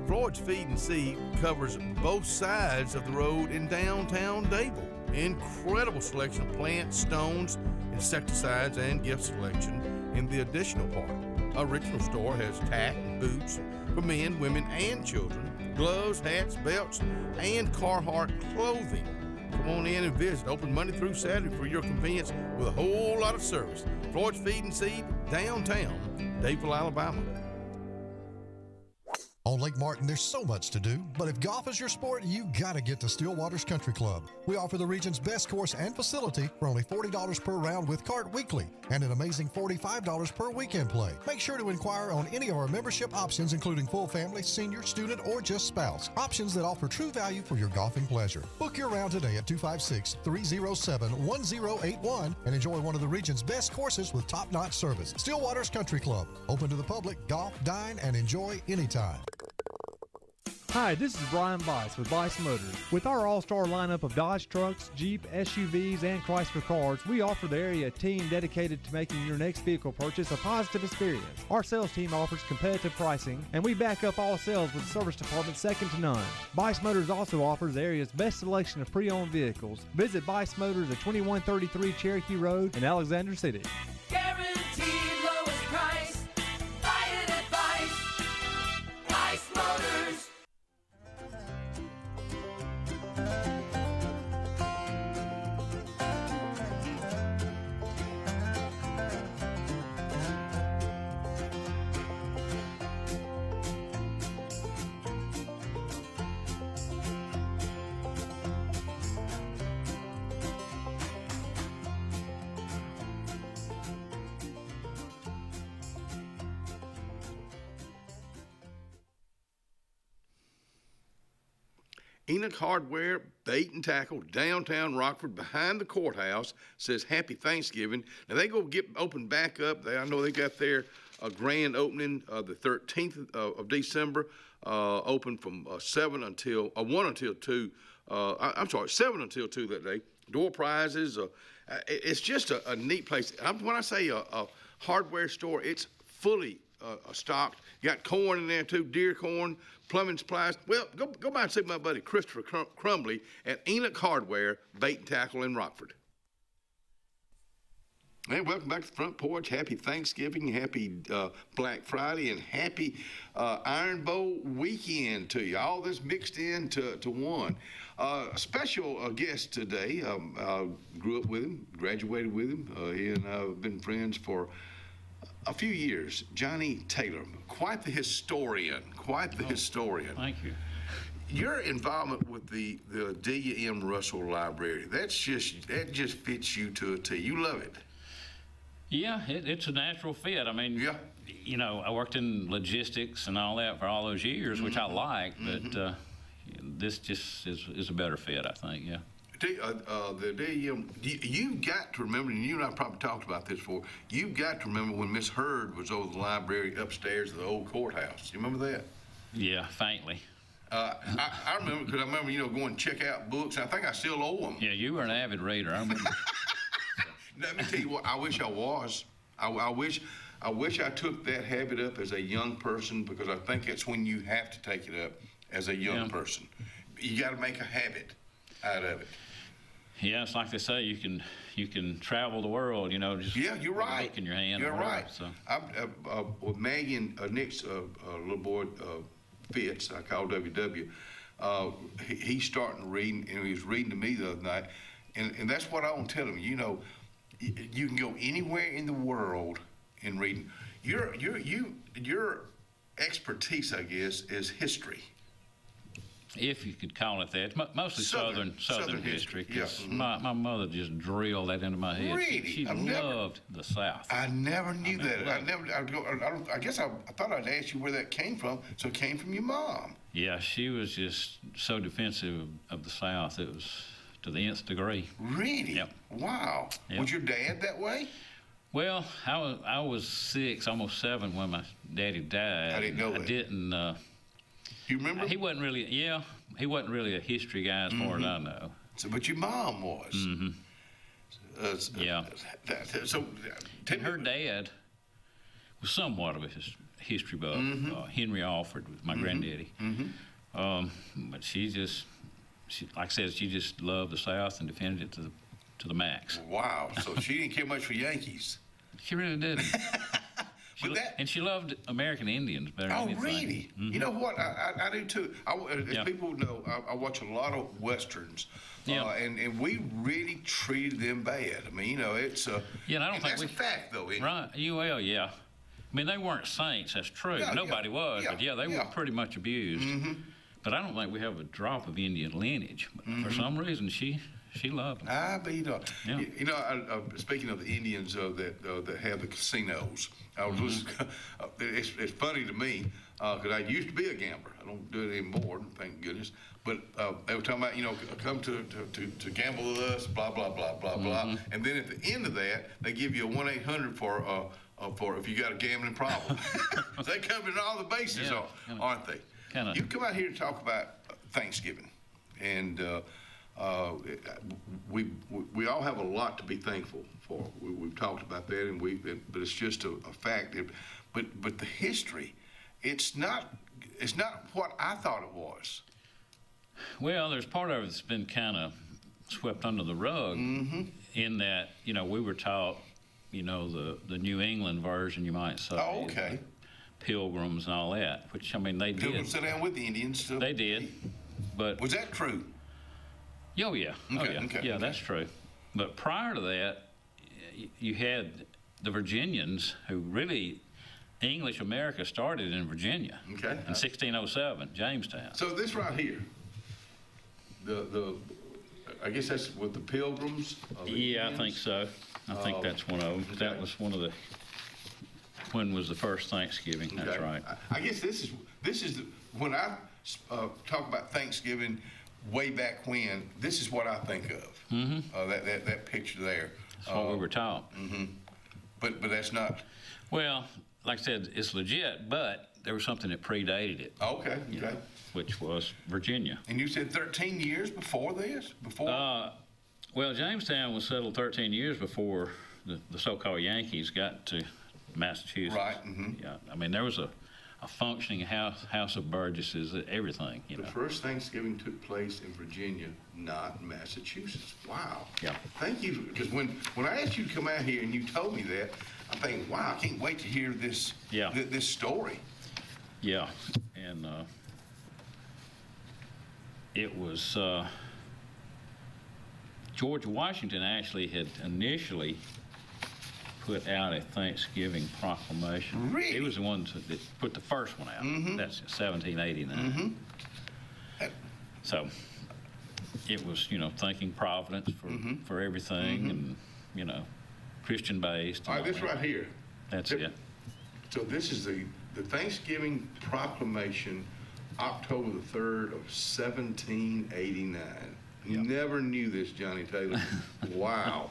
Floyd's Feed and Seed covers both sides of the road in downtown Dable. Incredible selection of plants, stones, insecticides, and gift selection in the additional part. Original store has tack and boots for men, women, and children, gloves, hats, belts, and Carhartt clothing. Come on in and visit. Open Monday through Saturday for your convenience with a whole lot of service. Floyd's Feed and Seed, downtown Dable, Alabama. On Lake Martin, there's so much to do, but if golf is your sport, you gotta get to Stillwaters Country Club. We offer the region's best course and facility for only $40 per round with cart weekly and an amazing $45 per weekend play. Make sure to inquire on any of our membership options, including full family, senior, student, or just spouse. Options that offer true value for your golfing pleasure. Book your round today at 256-307-1081 and enjoy one of the region's best courses with top-notch service. Stillwaters Country Club. Open to the public, golf, dine, and enjoy anytime. Hi, this is Brian Bice with Bice Motors. With our all-star lineup of Dodge trucks, Jeep, SUVs, and Chrysler cars, we offer the area a team dedicated to making your next vehicle purchase a positive experience. Our sales team offers competitive pricing, and we back up all sales with a service department second to none. Bice Motors also offers the area's best selection of pre-owned vehicles. Visit Bice Motors at 2133 Cherokee Road in Alexander City. Guaranteed lowest price. Buy it at Bice. Bice Motors. Enoch Hardware, Bait and Tackle, downtown Rockford, behind the courthouse, says Happy Thanksgiving. Now, they go open back up. I know they got their grand opening the 13th of December, open from 1 until 2. I'm sorry, 7 until 2 that day. Door prizes. It's just a neat place. When I say a hardware store, it's fully stocked. You got corn in there too, deer corn, plumbing supplies. Well, go by and see my buddy Christopher Crumbly at Enoch Hardware, Bait and Tackle in Rockford. Hey, welcome back to the Front Porch. Happy Thanksgiving, happy Black Friday, and happy Iron Bowl weekend to you. All this mixed into one. A special guest today. Grew up with him, graduated with him. He and I have been friends for a few years. Johnny Taylor, quite the historian, historian. Thank you. Your involvement with the D.M. Russell Library, that just fits you to a T. You love it. Yeah, it's a natural fit. I mean, you know, I worked in logistics and all that for all those years, which I like, but this just is a better fit, I think, yeah. The D.M., you've got to remember, and you and I probably talked about this before, you've got to remember when Miss Hurd was over the library upstairs of the old courthouse. You remember that? Yeah, faintly. I remember, because I remember, going to check out books. I think I still owe them. Yeah, you were an avid reader. I remember. Let me tell you what, I wish I was. I wish I took that habit up as a young person, because I think that's when you have to take it up as a young person. You got to make a habit out of it. Yeah, it's like they say, you can travel the world, just you're right. A book in your hand. You're right. So. With Maggie and Nick's little boy, Fitz, I call WW, he's starting to read, and he was reading to me the other night, and that's what I want to tell him. You can go anywhere in the world in reading. Your expertise, I guess, is history. If you could call it that, mostly Southern history. Yes. My mother just drilled that into my head. Really? She loved the South. I never knew that. I guess I thought I'd ask you where that came from. So it came from your mom. Yeah, she was just so defensive of the South. It was to the nth degree. Really? Yep. Wow. Yep. Was your dad that way? Well, I was 6, almost 7 when my daddy died. I didn't know that. I didn't. You remember? He wasn't really. Yeah, he wasn't really a history guy as far as I know. So, but your mom was. Yeah. So, her dad was somewhat of a history buff. Henry Alford was my granddaddy. But she like I said, she just loved the South and defended it to the max. Wow. So she didn't care much for Yankees. She really didn't. And she loved American Indians better than anything. Oh, really? You know what? I do too. As people know, I watch a lot of Westerns. And we really treated them bad. I mean, it's... Yeah, and I don't think that's a fact, though, isn't it? Right. Yeah. I mean, they weren't saints, that's true. Yeah, Nobody was, but they were pretty much abused. Mm-hmm. But I don't think we have a drop of Indian lineage. But for some reason, she loved them. I bet speaking of the Indians that have the casinos, I was listening, it's funny to me because I used to be a gambler. I don't do it anymore, thank goodness. But they were talking about, come to gamble with us, blah blah blah blah blah, and then at the end of that, they give you a 1-800 for if you got a gambling problem. They covered all the bases, aren't they? You come out here to talk about Thanksgiving, and we all have a lot to be thankful for. We've talked about that, but it's just a fact. But the history, it's not what I thought it was. Well, there's part of it that's been kind of swept under the rug in that, we were taught, the New England version, you might say. Oh, okay. Pilgrims and all that, which, I mean, they did. Pilgrims sit down with the Indians. So they did, but... Was that true? Oh, yeah. That's true. But prior to that, you had the Virginians who really... English America started in Virginia in 1607, Jamestown. So this right here, I guess that's with the Pilgrims? I think so. I think that's one of them. That was one of the, when was the first Thanksgiving? That's right. I guess this is when I talk about Thanksgiving way back when, this is what I think of. That picture there. That's what we were taught. But that's not. Well, like I said, it's legit, but there was something that predated it. Okay. Which was Virginia. And you said 13 years before this? Well, Jamestown was settled 13 years before the so-called Yankees got to Massachusetts. Right. Yeah. I mean, there was a functioning house of burgesses, everything. The first Thanksgiving took place in Virginia, not Massachusetts. Wow. Yeah. Thank you, because when I asked you to come out here and you told me that, I'm thinking, wow, I can't wait to hear this. This story. Yeah, and it was George Washington actually had initially put out a Thanksgiving proclamation. Really? He was the one that put the first one out. That's 1789. So it was, thanking Providence for everything, and Christian based. All right, this right here. That's it. So this is the Thanksgiving proclamation, October the 3rd of 1789. Never knew this, Johnny Taylor. Wow.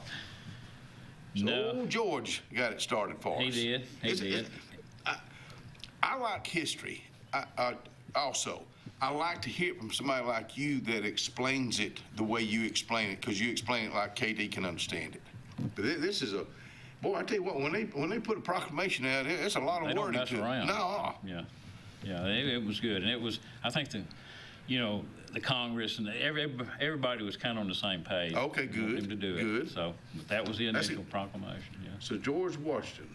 So old George got it started for us. He did. I like history. Also, I like to hear it from somebody like you that explains it the way you explain it, because you explain it like KD can understand it. But this is boy, I tell you what, when they put a proclamation out, it's a lot of wording. They don't mess around. No. Yeah, it was good, and it was. I think the Congress and everybody was kind of on the same page. Okay, good. To do it. So that was the initial proclamation. Yeah. So George Washington.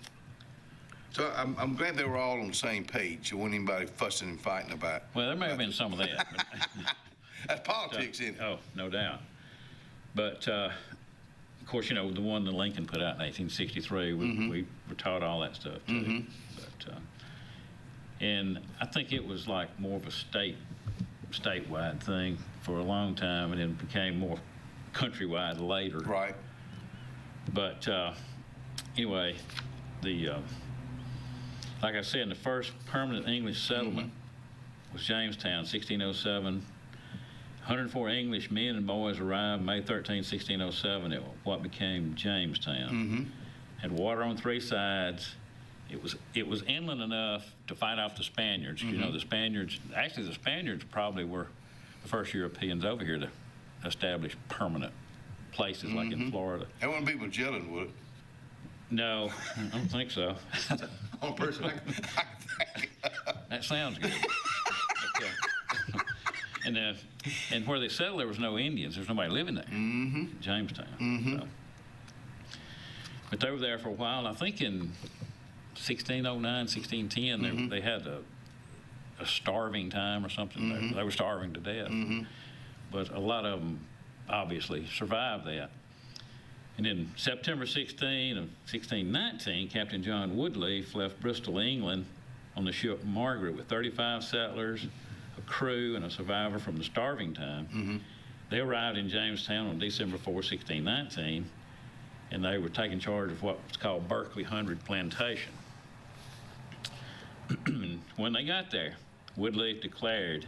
So I'm glad they were all on the same page. There wasn't anybody fussing and fighting about. Well, there may have been some of that. That's politics, isn't it? Oh, no doubt. But of course, the one that Lincoln put out in 1863, we were taught all that stuff too. But and I think it was like more of a statewide thing for a long time, and then it became more countrywide later. Right. But anyway, like I said, the first permanent English settlement was Jamestown, 1607. 104 English men and boys arrived May 13, 1607 at what became Jamestown. Had water on three sides. It was inland enough to fight off the Spaniards. The Spaniards probably were the first Europeans over here to establish permanent places like in Florida. That wouldn't be Magellan, would it? No, I don't think so. On person, that sounds good. And where they settled, there was no Indians. There was nobody living there. Jamestown. So. But they were there for a while. And I think in 1609, 1610, they had a starving time or something. They were starving to death. But a lot of them obviously survived that. And in September 16 of 1619, Captain John Woodleaf left Bristol, England on the ship Margaret with 35 settlers, a crew, and a survivor from the starving time. They arrived in Jamestown on December 4, 1619, and they were taking charge of what was called Berkeley 100 Plantation. When they got there, Woodleaf declared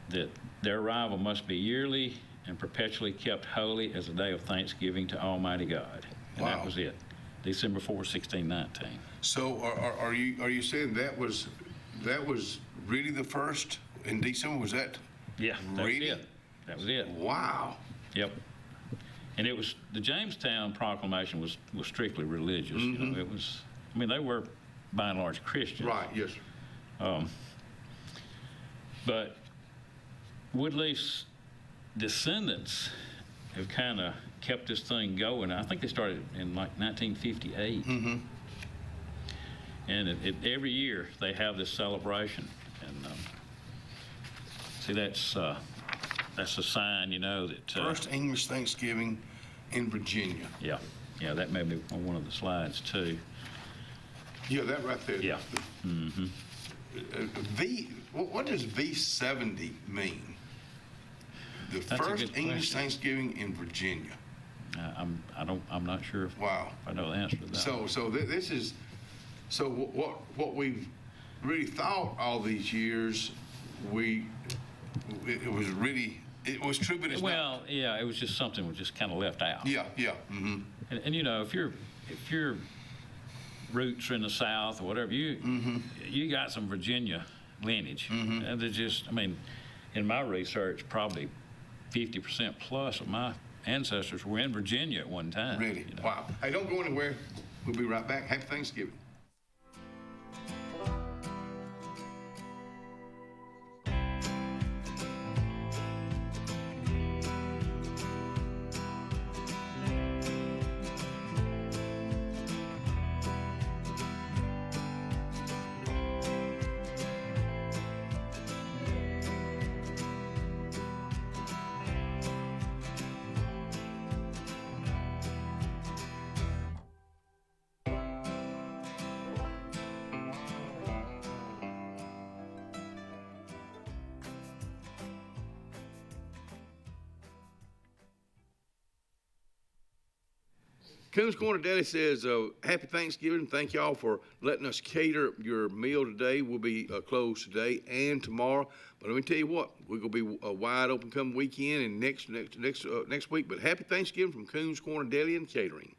that their arrival must be yearly and perpetually kept holy as a day of thanksgiving to Almighty God. And that was it, December 4, 1619. So are you saying that was really the first in December? Was that? Yeah, that really? was it. That was it. Wow. Yep. And it was, the Jamestown Proclamation was strictly religious. You know, it was, I mean, they were by and large Christians. Right, yes. But Woodleaf's descendants have kind of kept this thing going. I think they started in like 1958. And every year they have this celebration. And see, that's a sign, you know, that... First English Thanksgiving in Virginia. Yeah, that may be on one of the slides, too. Yeah, that right there. Yeah. What does V70 mean? That's first English Thanksgiving in Virginia. I'm not sure if I know the answer to that. So what we've really thought all these years, it was true, but it's not. Yeah, it was just something was just kind of left out. Yeah. And you know, if your roots are in the South or whatever, you got some Virginia lineage, and they're just, I mean, in my research, probably 50% plus of my ancestors were in Virginia at one time. Really? You know? Wow. Hey, don't go anywhere. We'll be right back. Happy Thanksgiving. Coons Corner Deli says, happy Thanksgiving. Thank y'all for letting us cater your meal today. We'll be closed today and tomorrow. But let me tell you what, we're going to be wide open come weekend and next week. But happy Thanksgiving from Coons Corner Deli and Catering.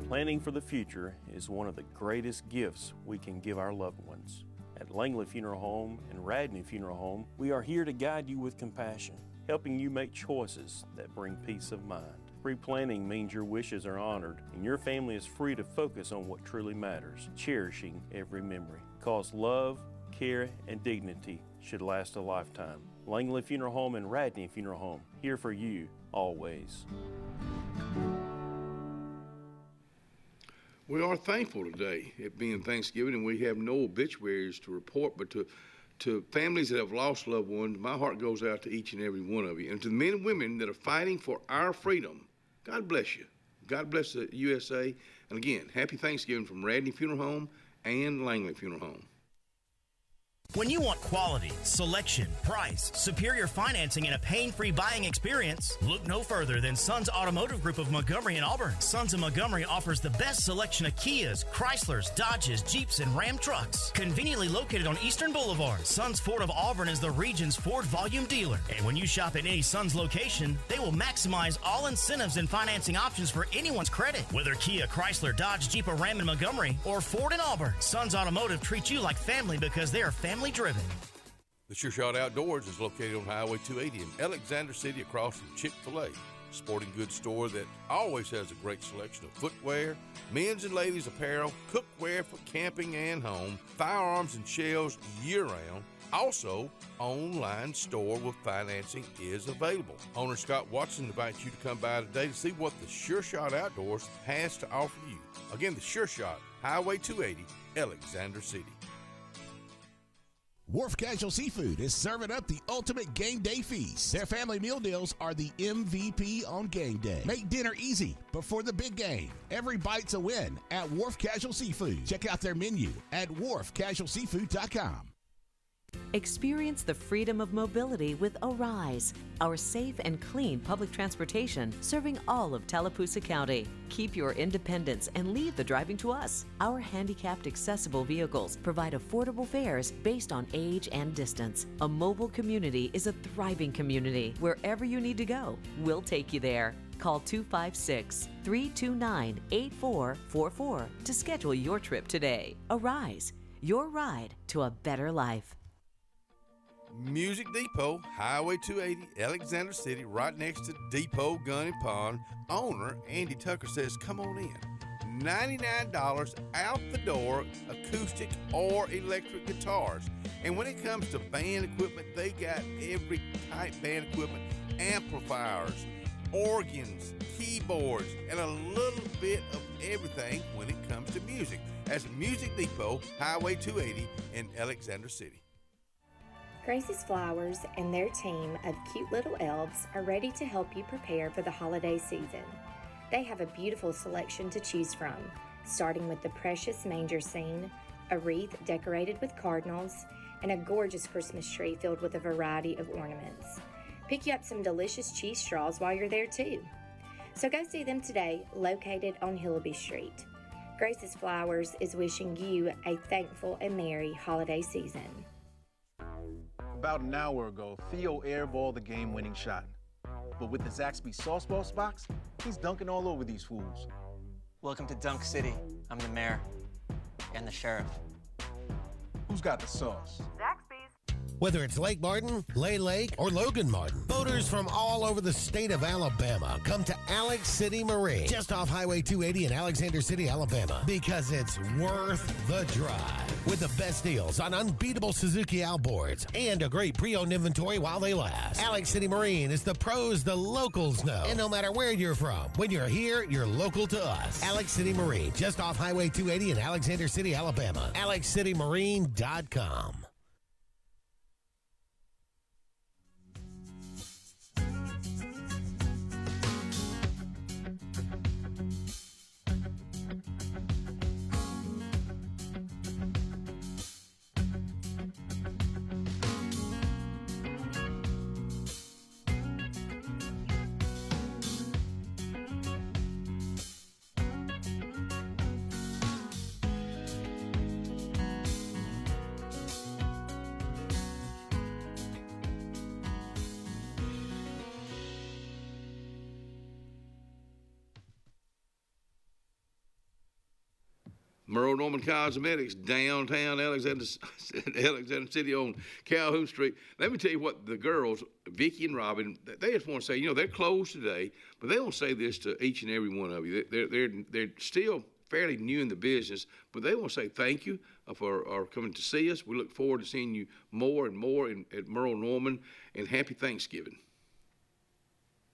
Planning for the future is one of the greatest gifts we can give our loved ones. At Langley Funeral Home and Radney Funeral Home, we are here to guide you with compassion, helping you make choices that bring peace of mind. Pre-planning means your wishes are honored and your family is free to focus on what truly matters, cherishing every memory. Because love, care, and dignity should last a lifetime. Langley Funeral Home and Radney Funeral Home, here for you, always. We are thankful today, it being Thanksgiving, and we have no obituaries to report, but to families that have lost loved ones, my heart goes out to each and every one of you. And to the men and women that are fighting for our freedom, God bless you. God bless the USA. And again, happy Thanksgiving from Radney Funeral Home and Langley Funeral Home. When you want quality, selection, price, superior financing, and a pain-free buying experience, look no further than Sons Automotive Group of Montgomery and Auburn. Sons of Montgomery offers the best selection of Kias, Chryslers, Dodges, Jeeps, and Ram trucks. Conveniently located on Eastern Boulevard, Sons Ford of Auburn is the region's Ford volume dealer. And when you shop at any Sons location, they will maximize all incentives and financing options for anyone's credit. Whether Kia, Chrysler, Dodge, Jeep, or Ram in Montgomery, or Ford in Auburn, Sons Automotive treats you like family because they are family driven. The Sure Shot Outdoors is located on Highway 280 in Alexander City across from Chick-fil-A. Sporting goods store that always has a great selection of footwear, men's and ladies apparel, cookware for camping and home, firearms and shells year-round. Also, online store with financing is available. Owner Scott Watson invites you to come by today to see what the Sure Shot Outdoors has to offer you. Again, the Sure Shot, Highway 280, Alexander City. Wharf Casual Seafood is serving up the ultimate game day feast. Their family meal deals are the MVP on game day. Make dinner easy before the big game. Every bite's a win at Wharf Casual Seafood. Check out their menu at wharfcasualseafood.com. Experience the freedom of mobility with Arise, our safe and clean public transportation serving all of Tallapoosa County. Keep your independence and leave the driving to us. Our handicapped accessible vehicles provide affordable fares based on age and distance. A mobile community is a thriving community. Wherever you need to go, we'll take you there. Call 256-329-8444 to schedule your trip today. Arise, your ride to a better life. Music Depot, Highway 280, Alexander City, right next to Depot Gun and Pond. Owner Andy Tucker says, come on in. $99 out the door, acoustic or electric guitars. And when it comes to band equipment, they got every type band equipment, amplifiers, organs, keyboards, and a little bit of everything when it comes to music. That's Music Depot, Highway 280 in Alexander City. Gracie's Flowers and their team of cute little elves are ready to help you prepare for the holiday season. They have a beautiful selection to choose from, starting with the precious manger scene, a wreath decorated with cardinals, and a gorgeous Christmas tree filled with a variety of ornaments. Pick you up some delicious cheese straws while you're there too. So go see them today, located on Hillaby Street. Gracie's Flowers is wishing you a thankful and merry holiday season. About an hour ago, Theo airballed the game-winning shot. But with the Zaxby Sauce Boss box, he's dunking all over these fools. Welcome to Dunk City. I'm the mayor and the sheriff. Who's got the sauce? Whether it's Lake Martin, Lay Lake, or Logan Martin, boaters from all over the state of Alabama come to Alex City Marine, just off Highway 280 in Alexander City, Alabama, because it's worth the drive. With the best deals on unbeatable Suzuki outboards and a great pre-owned inventory while they last. Alex City Marine is the pros the locals know. And no matter where you're from, when you're here, you're local to us. Alex City Marine, just off Highway 280 in Alexander City, Alabama. AlexCityMarine.com. Merle Norman Cosmetics, downtown Alexander City on Calhoun Street. Let me tell you what the girls, Vicky and Robin, they just want to say, they're closed today, but they don't say this to each and every one of you. They're still fairly new in the business, but they want to say thank you for coming to see us. We look forward to seeing you more and more at Merle Norman, and happy Thanksgiving.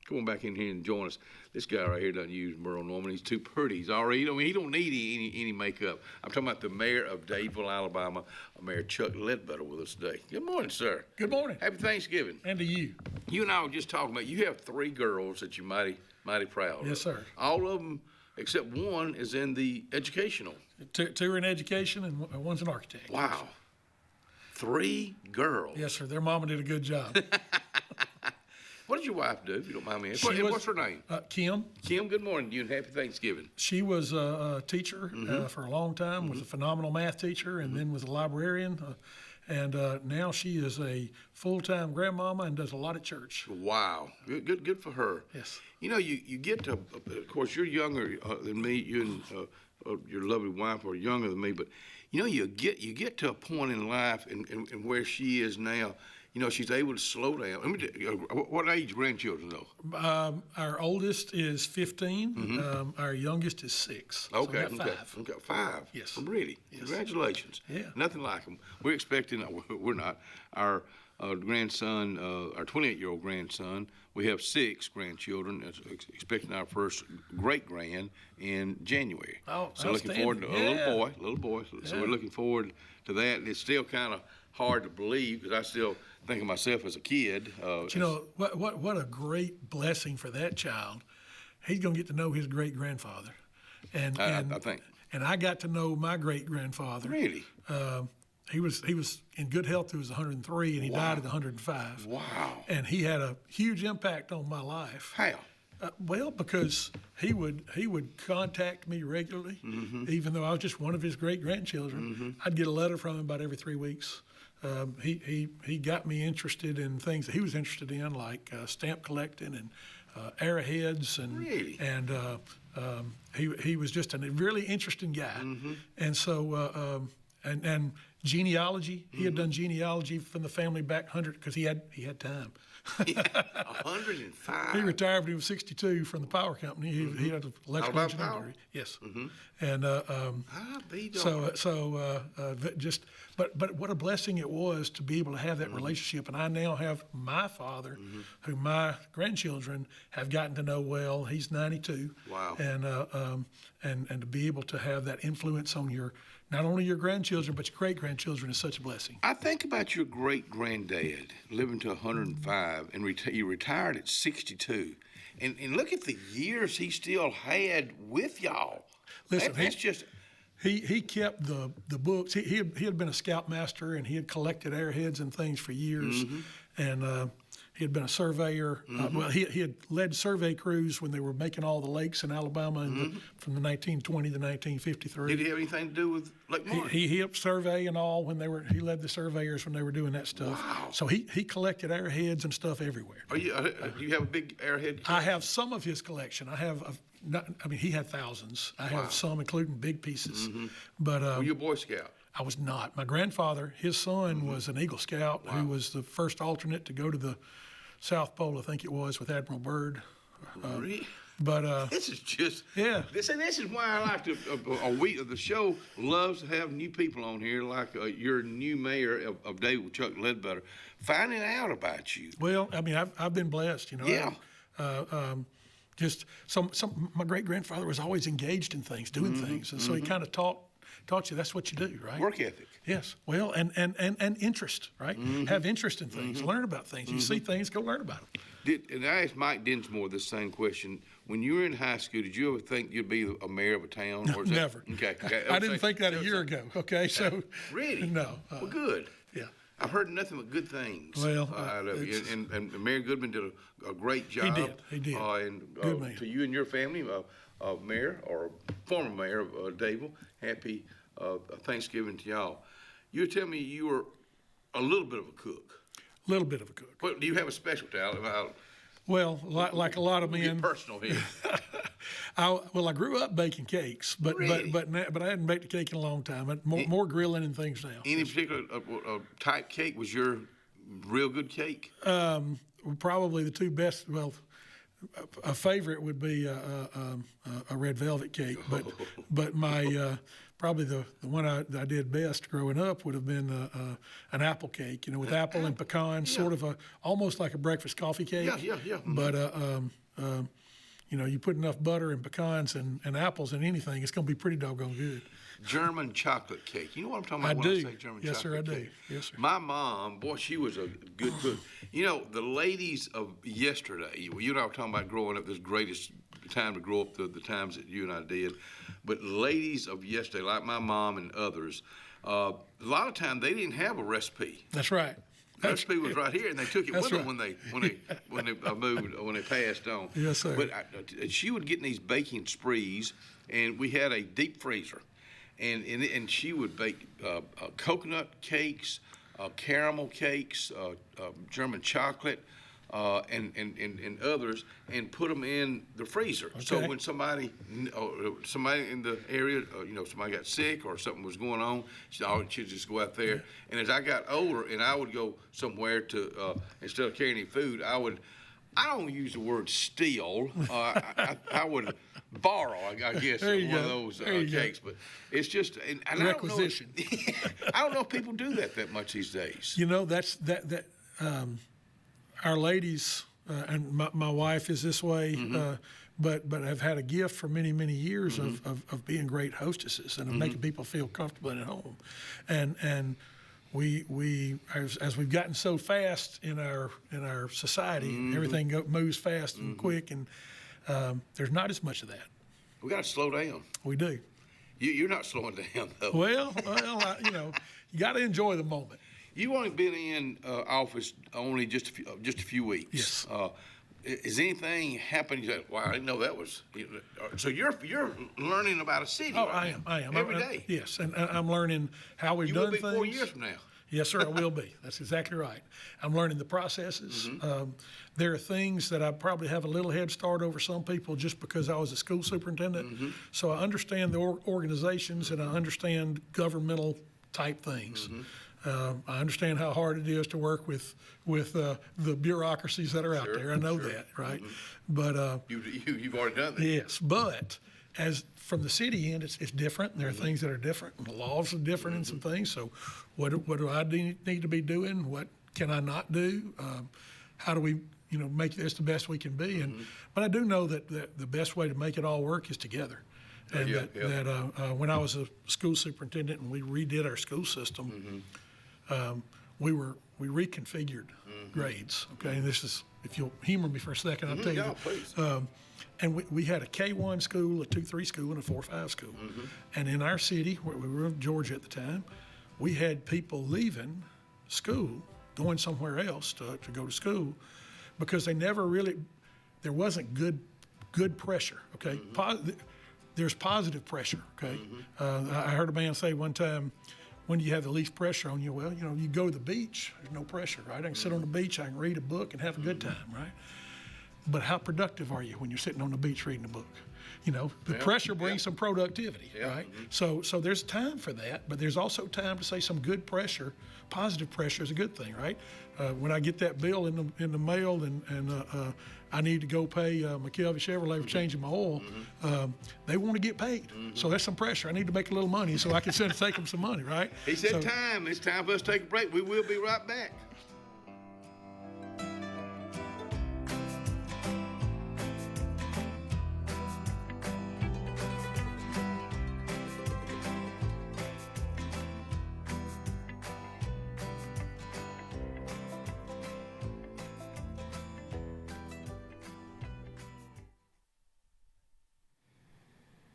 Come on back in here and join us. This guy right here doesn't use Merle Norman. He's too pretty. He's already, he don't need any makeup. I'm talking about the mayor of Dadeville, Alabama, Mayor Chuck Ledbetter, with us today. Good morning, sir. Good morning. Happy Thanksgiving. And to you. You and I were just talking about, you have 3 girls that you're mighty proud of. Yes, sir. All of them, except one, is in the educational. 2 are in education and one's an architect. Wow. 3 girls. Yes, sir. Their mama did a good job. What did your wife do, if you don't mind me asking? What's her name? Kim. Kim, good morning to you and happy Thanksgiving. She was a teacher for a long time, was a phenomenal math teacher, and then was a librarian. And now she is a full-time grandmama and does a lot at church. Wow. Good for her. Yes. You get to, of course, you're younger than me. You and your lovely wife are younger than me, but, you get to a point in life and where she is now, she's able to slow down. What age grandchildren, though? Our oldest is 15. Our youngest is 6. Okay, so 5. Okay, 5. Yes. Really? Yes. Congratulations. Yeah. Nothing like them. We're expecting, we're not, our grandson, our 28-year-old grandson, we have 6 grandchildren, expecting our first great-grand in January. Oh, so looking forward to a little boy. So we're looking forward to that. It's still kind of hard to believe because I still think of myself as a kid. But you know, what a great blessing for that child. He's going to get to know his great-grandfather. And I think. And I got to know my great-grandfather. Really? He was in good health. He was 103, and he died at 105. Wow. And he had a huge impact on my life. How? Well, because he would contact me regularly, even though I was just one of his great-grandchildren. I'd get a letter from him about every 3 weeks. He got me interested in things that he was interested in, like stamp collecting and arrowheads, and really? And he was just a really interesting guy. And so and genealogy, he had done genealogy from the family back 100 because he had time. 105. He retired when he was 62 from the power company. He had an electrical engineering degree. Yes. And but what a blessing it was to be able to have that relationship. And I now have my father, who my grandchildren have gotten to know well. He's 92. Wow. And to be able to have that influence on your not only your grandchildren, but your great-grandchildren is such a blessing. I think about your great-granddad living to 105, and he retired at 62. And look at the years he still had with y'all. Listen, that's just... He kept the books. He had been a scoutmaster, and he had collected airheads and things for years. And he had been a surveyor. Well, he had led survey crews when they were making all the lakes in Alabama from the 1920 to 1953. Did he have anything to do with Lake Martin? He helped survey and all when they were. He led the surveyors when they were doing that stuff. Wow. So he collected airheads and stuff everywhere. Do you have a big airhead collection? I have some of his collection. I have. He had thousands. I have some, including big pieces. But were you a Boy Scout? I was not. My grandfather, his son, was an Eagle Scout who was the first alternate to go to the South Pole, I think it was, with Admiral Byrd. Really? But this is just This is why I like to. The show loves to have new people on here, like your new mayor of Dayville, Chuck Ledbetter, finding out about you. Well, I mean, I've been blessed, you know. Yeah. Just my great grandfather was always engaged in things, doing things, and so he kind of taught you that's what you do, right? Work ethic. Yes. Well, and interest, right? Have interest in things. Learn about things. You see things, go learn about them. And I asked Mike Dinsmore this same question. When you were in high school, did you ever think you'd be a mayor of a town? Or Never. Okay. I didn't think that a year ago. Okay, so really? No. Well, good. Yeah. I've heard nothing but good things. Well, out of you. And Mayor Goodman did a great job. He did. Good man. To you and your family, Mayor or former Mayor of Dayville, happy Thanksgiving to y'all. You were telling me you were a little bit of a cook. A little bit of a cook. Well, do you have a special talent? Well, like a lot of men. Get personal here. I grew up baking cakes, but Really? but I hadn't baked a cake in a long time. More grilling and things now. Any particular type cake was your real good cake? Probably the two best. Well, a favorite would be a red velvet cake, but my probably the one I did best growing up would have been an apple cake. You know, with apple and pecan, sort of almost like a breakfast coffee cake. Yeah. But you know, you put enough butter and pecans and apples in anything, it's going to be pretty doggone good. German chocolate cake. You know what I'm talking about I when do. I say German Yes, sir, chocolate I cake? do. Yes, sir. My mom, boy, she was a good cook. You know, the ladies of yesterday, you and I were talking about growing up, this greatest time to grow up, the times that you and I did. But ladies of yesterday, like my mom and others, a lot of time they didn't have a recipe. That's right. The recipe was right here, and they took it with them when they moved, when they passed on. Yes, sir. But she would get in these baking sprees, and we had a deep freezer, and she would bake coconut cakes, caramel cakes, German chocolate, and others, and put them in the freezer. Okay. So when somebody in the area, somebody got sick or something was going on, she'd just go out there. And as I got older, and I would go somewhere to instead of carrying any food, I don't use the word steal. I would borrow, I guess, one of those cakes. But it's just and requisition. I don't know if people do that much these days. You know, that's that. Our ladies and my wife is this way, but have had a gift for many years of being great hostesses and of making people feel comfortable at home, and we as we've gotten so fast in our society, everything moves fast and quick, and there's not as much of that. We got to slow down. We do. You're not slowing down, though. Well, you got to enjoy the moment. You've only been in office only just a few weeks. Yes. Is anything happening? You say, wow, I didn't know that was. So you're learning about a city. Oh, right I am every day. Yes, and I'm learning how we've done things. You will be 4 years from now. Yes, sir, I will be. That's exactly right. I'm learning the processes. There are things that I probably have a little head start over some people just because I was a school superintendent. So I understand the organizations and I understand governmental type things. I understand how hard it is to work with the bureaucracies that are out there. I know that, right? But you've already done that. Yes, but as from the city end, it's different. There are things that are different. And the laws are different in some things. So, what do I need to be doing? What can I not do? How do we make this the best we can be? But I do know that the best way to make it all work is together. And when I was a school superintendent and we redid our school system, we reconfigured grades. Okay, and this is, if you'll humor me for a second, I'll tell you. Please. And we had a K-1 school, a 2-3 school, and a 4-5 school. And in our city, where we were in Georgia at the time, we had people leaving school, going somewhere else to go to school, because they never really, there wasn't good pressure. Okay, there's positive pressure. Okay, I heard a man say one time, when do you have the least pressure on you? Well, you go to the beach, there's no pressure, right? I can sit on the beach, I can read a book and have a good time, right? But how productive are you when you're sitting on the beach reading a book? The pressure brings some productivity, right? So there's time for that, but there's also time to say some good pressure, positive pressure is a good thing, right? When I get that bill in the mail and I need to go pay McKelvey Chevrolet for changing my oil, they want to get paid. So there's some pressure. I need to make a little money so I can take them some money, right? He said time. It's time for us to take a break. We will be right back.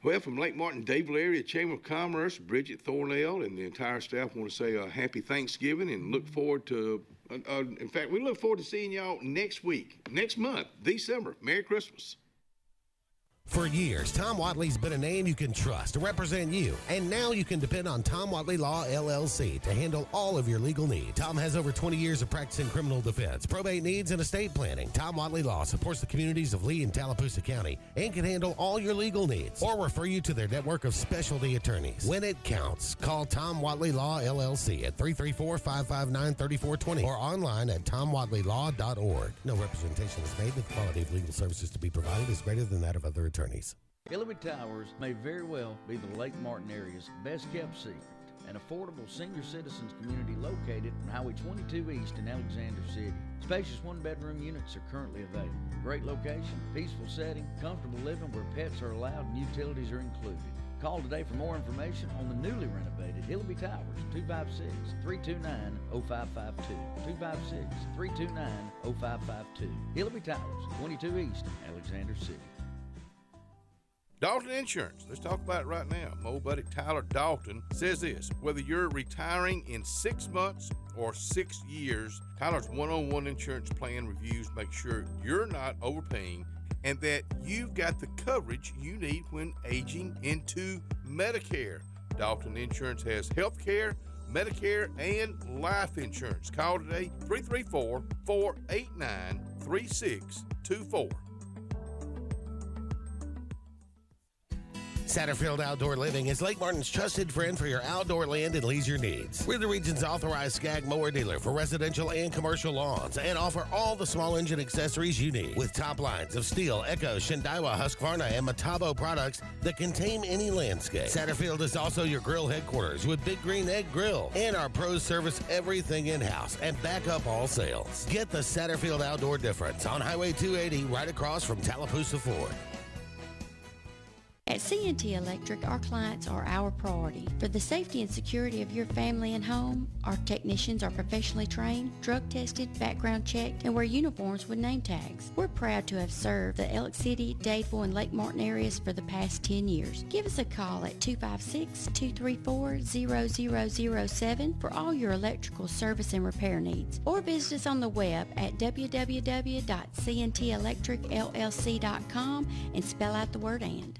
Well, from Lake Martin, Dadeville area Chamber of Commerce, Bridget Thornell and the entire staff want to say a happy Thanksgiving and look forward to, in fact, we look forward to seeing y'all next month, December. Merry Christmas. For years, Tom Watley's been a name you can trust to represent you, and now you can depend on Tom Watley Law, LLC to handle all of your legal needs. Tom has over 20 years of practice in criminal defense, probate needs, and estate planning. Tom Watley Law supports the communities of Lee and Tallapoosa County and can handle all your legal needs or refer you to their network of specialty attorneys. When it counts, call Tom Watley Law, LLC at 334-559-3420 or online at tomwatleylaw.org. No representation is made that the quality of legal services to be provided is greater than that of other attorneys. Illiby Towers may very well be the Lake Martin area's best kept secret, an affordable senior citizens community located on Highway 22 East in Alexander City. Spacious one-bedroom units are currently available. Great location, peaceful setting, comfortable living where pets are allowed and utilities are included. Call today for more information on the newly renovated Illiby Towers, 256-329-0552, 256-329-0552. Illiby Towers, 22 East, Alexander City. Dalton Insurance. Let's talk about it right now. My old buddy Tyler Dalton says this: whether you're retiring in 6 months or 6 years, Tyler's one-on-one insurance plan reviews make sure you're not overpaying and that you've got the coverage you need when aging into Medicare. Dalton Insurance has health care, Medicare, and life insurance. Call today, 334-489-3624. Satterfield Outdoor Living is Lake Martin's trusted friend for your outdoor land and leisure needs. We're the region's authorized Skag mower dealer for residential and commercial lawns and offer all the small engine accessories you need with top lines of Steel, Echo, Shindaiwa, Husqvarna, and Metabo products that can tame any landscape. Satterfield is also your grill headquarters with Big Green Egg Grill, and our pros service everything in-house and back up all sales. Get the Satterfield Outdoor difference on Highway 280 right across from Tallapoosa Ford. At CNT Electric, our clients are our priority. For the safety and security of your family and home, our technicians are professionally trained, drug tested, background checked, and wear uniforms with name tags. We're proud to have served the Elliott City, Dadeville, and Lake Martin areas for the past 10 years. Give us a call at 256-234-0007 for all your electrical service and repair needs, or visit us on the web at www.cntelectricllc.com and spell out the word "and."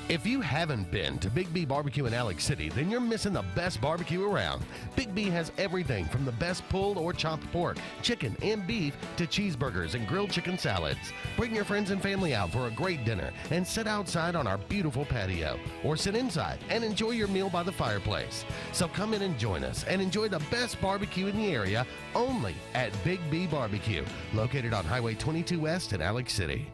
If you haven't been to Big B Barbecue in Alex City, then you're missing the best barbecue around. Big B has everything from the best pulled or chopped pork, chicken, and beef to cheeseburgers and grilled chicken salads. Bring your friends and family out for a great dinner and sit outside on our beautiful patio, or sit inside and enjoy your meal by the fireplace. So come in and join us and enjoy the best barbecue in the area only at Big B Barbecue, located on Highway 22 West in Alex City.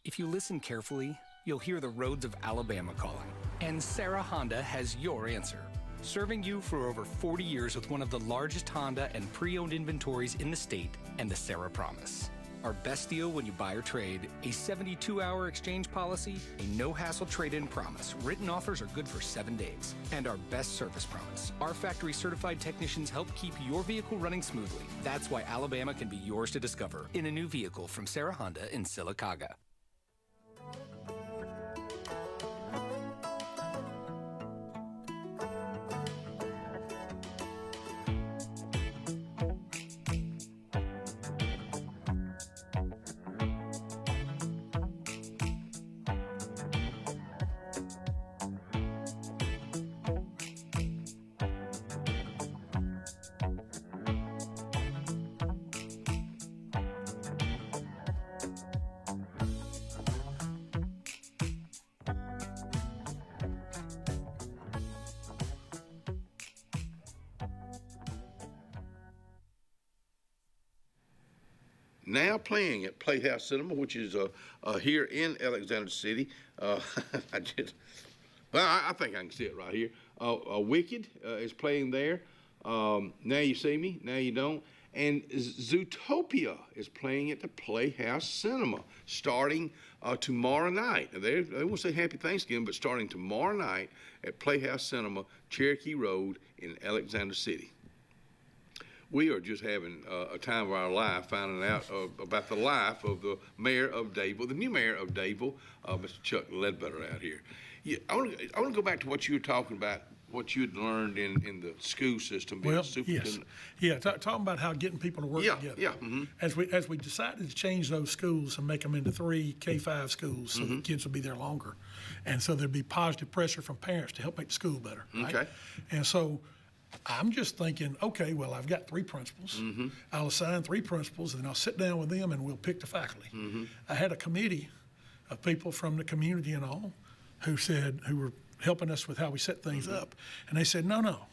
If you listen carefully, you'll hear the roads of Alabama calling. And Sarah Honda has your answer. Serving you for over 40 years with one of the largest Honda and pre-owned inventories in the state, and the Sarah Promise. Our best deal when you buy or trade, a 72-hour exchange policy, a no-hassle trade-in promise. Written offers are good for 7 days. And our best service promise. Our factory-certified technicians help keep your vehicle running smoothly. That's why Alabama can be yours to discover in a new vehicle from Sarah Honda in Sylacauga. Now playing at Playhouse Cinema, which is here in Alexander City. I think I can see it right here. Wicked is playing there. Now You See Me, Now You Don't. And Zootopia is playing at the Playhouse Cinema starting tomorrow night. They won't say Happy Thanksgiving, but starting tomorrow night at Playhouse Cinema, Cherokee Road in Alexander City. We are just having a time of our life finding out about the life of the mayor of Dadeville, the new mayor of Dadeville, Mr. Chuck Ledbetter out here. Yeah, I want to go back to what you were talking about, what you had learned in the school system, being superintendent. Yes. Yeah, talking about how getting people to work together. Yeah. Mm-hmm. As we decided to change those schools and make them into 3 K-5 schools so the kids would be there longer. And so there'd be positive pressure from parents to help make the school better. Right? Okay. And so I'm just thinking, okay, well, I've got 3 principals. Mm-hmm. I'll assign 3 principals, and then I'll sit down with them, and we'll pick the faculty. Mm-hmm. I had a committee of people from the community and all who were helping us with how we set things up. And they said, no,